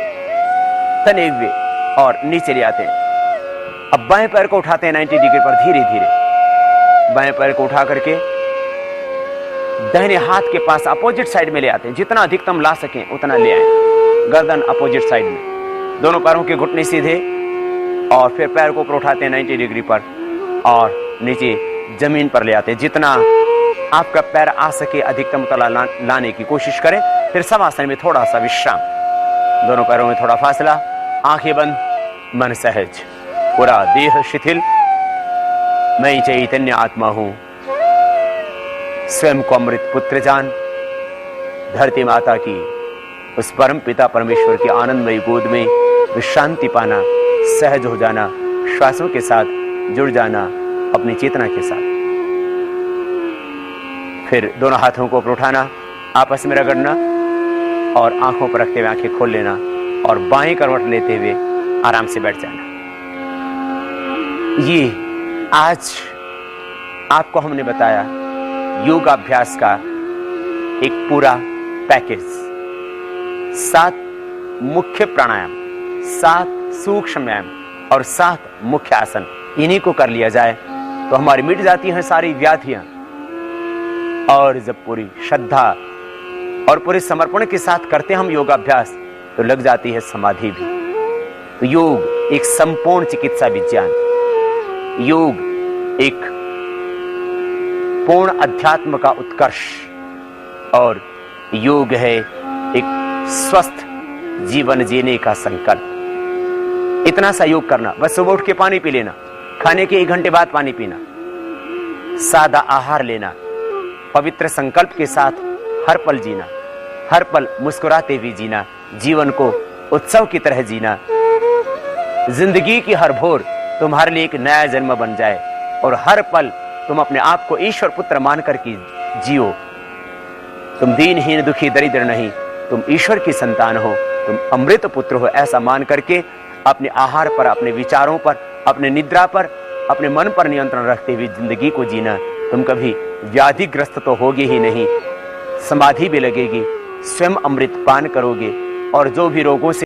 तने हुए और नीचे ले आते हैं। अब बाएं पैर को उठाते हैं 90 डिग्री पर, धीरे धीरे बाएं पैर को उठा करके दाहिने हाथ के पास अपोजिट साइड में ले आते हैं, जितना अधिकतम ला सकें उतना ले आए, गर्दन अपोजिट साइड में, दोनों पैरों के घुटने सीधे और फिर पैर को ऊपर उठाते हैं 90 डिग्री पर और नीचे जमीन पर ले आते हैं। जितना आपका पैर आ सके अधिकतम तला लाने की कोशिश करें। फिर शवासन में थोड़ा सा विश्राम, दोनों पैरों में थोड़ा फासला, आंखें बंद, मन सहज, पूरा देह शिथिल। मैं चैतन्य आत्मा हूं, स्वयं को अमृत पुत्र जान, धरती माता की उस परम पिता परमेश्वर की आनंदमयी गोद में विश्रांति पाना, सहज हो जाना, श्वासों के साथ जुड़ जाना अपनी चेतना के साथ। फिर दोनों हाथों को ऊपर उठाना, आपस में रगड़ना और आंखों पर रखते हुए आंखें खोल लेना और बाएं करवट लेते हुए आराम से बैठ जाना। ये आज आपको हमने बताया योगाभ्यास का एक पूरा पैकेज, 7 मुख्य प्राणायाम, 7 सूक्ष्म व्यायाम और 7 मुख्य आसन। इन्हीं को कर लिया जाए तो हमारी मिट जाती हैं सारी व्याधियां, और जब पूरी श्रद्धा और पूरे समर्पण के साथ करते हम योगाभ्यास तो लग जाती है समाधि भी। तो योग एक संपूर्ण चिकित्सा विज्ञान, योग एक पूर्ण अध्यात्म का उत्कर्ष, और योग है एक स्वस्थ जीवन जीने का संकल्प। इतना सा योग करना, बस सुबह उठ के पानी पी लेना, खाने के 1 घंटे बाद पानी पीना, सादा आहार लेना, पवित्र संकल्प के साथ हर पल जीना, हर पल मुस्कुराते हुए जीना, जीवन को उत्सव की तरह जीना। जिंदगी की हर भोर तुम्हारे लिए एक नया जन्म बन जाए और हर पल तुम अपने आप को ईश्वर पुत्र मानकर के जियो। तुम दीनहीन दुखी दरिद्र नहीं, तुम ईश्वर की संतान हो, तुम अमृत पुत्र हो, ऐसा मान करके अपने आहार पर, अपने विचारों पर, अपने निद्रा पर, अपने मन पर नियंत्रण रखते हुए जिंदगी को जीना। तुम कभी व्याधिग्रस्त तो होगे ही नहीं, समाधि भी लगेगी, स्वयं अमृत पान करोगे और जो भी रोगों से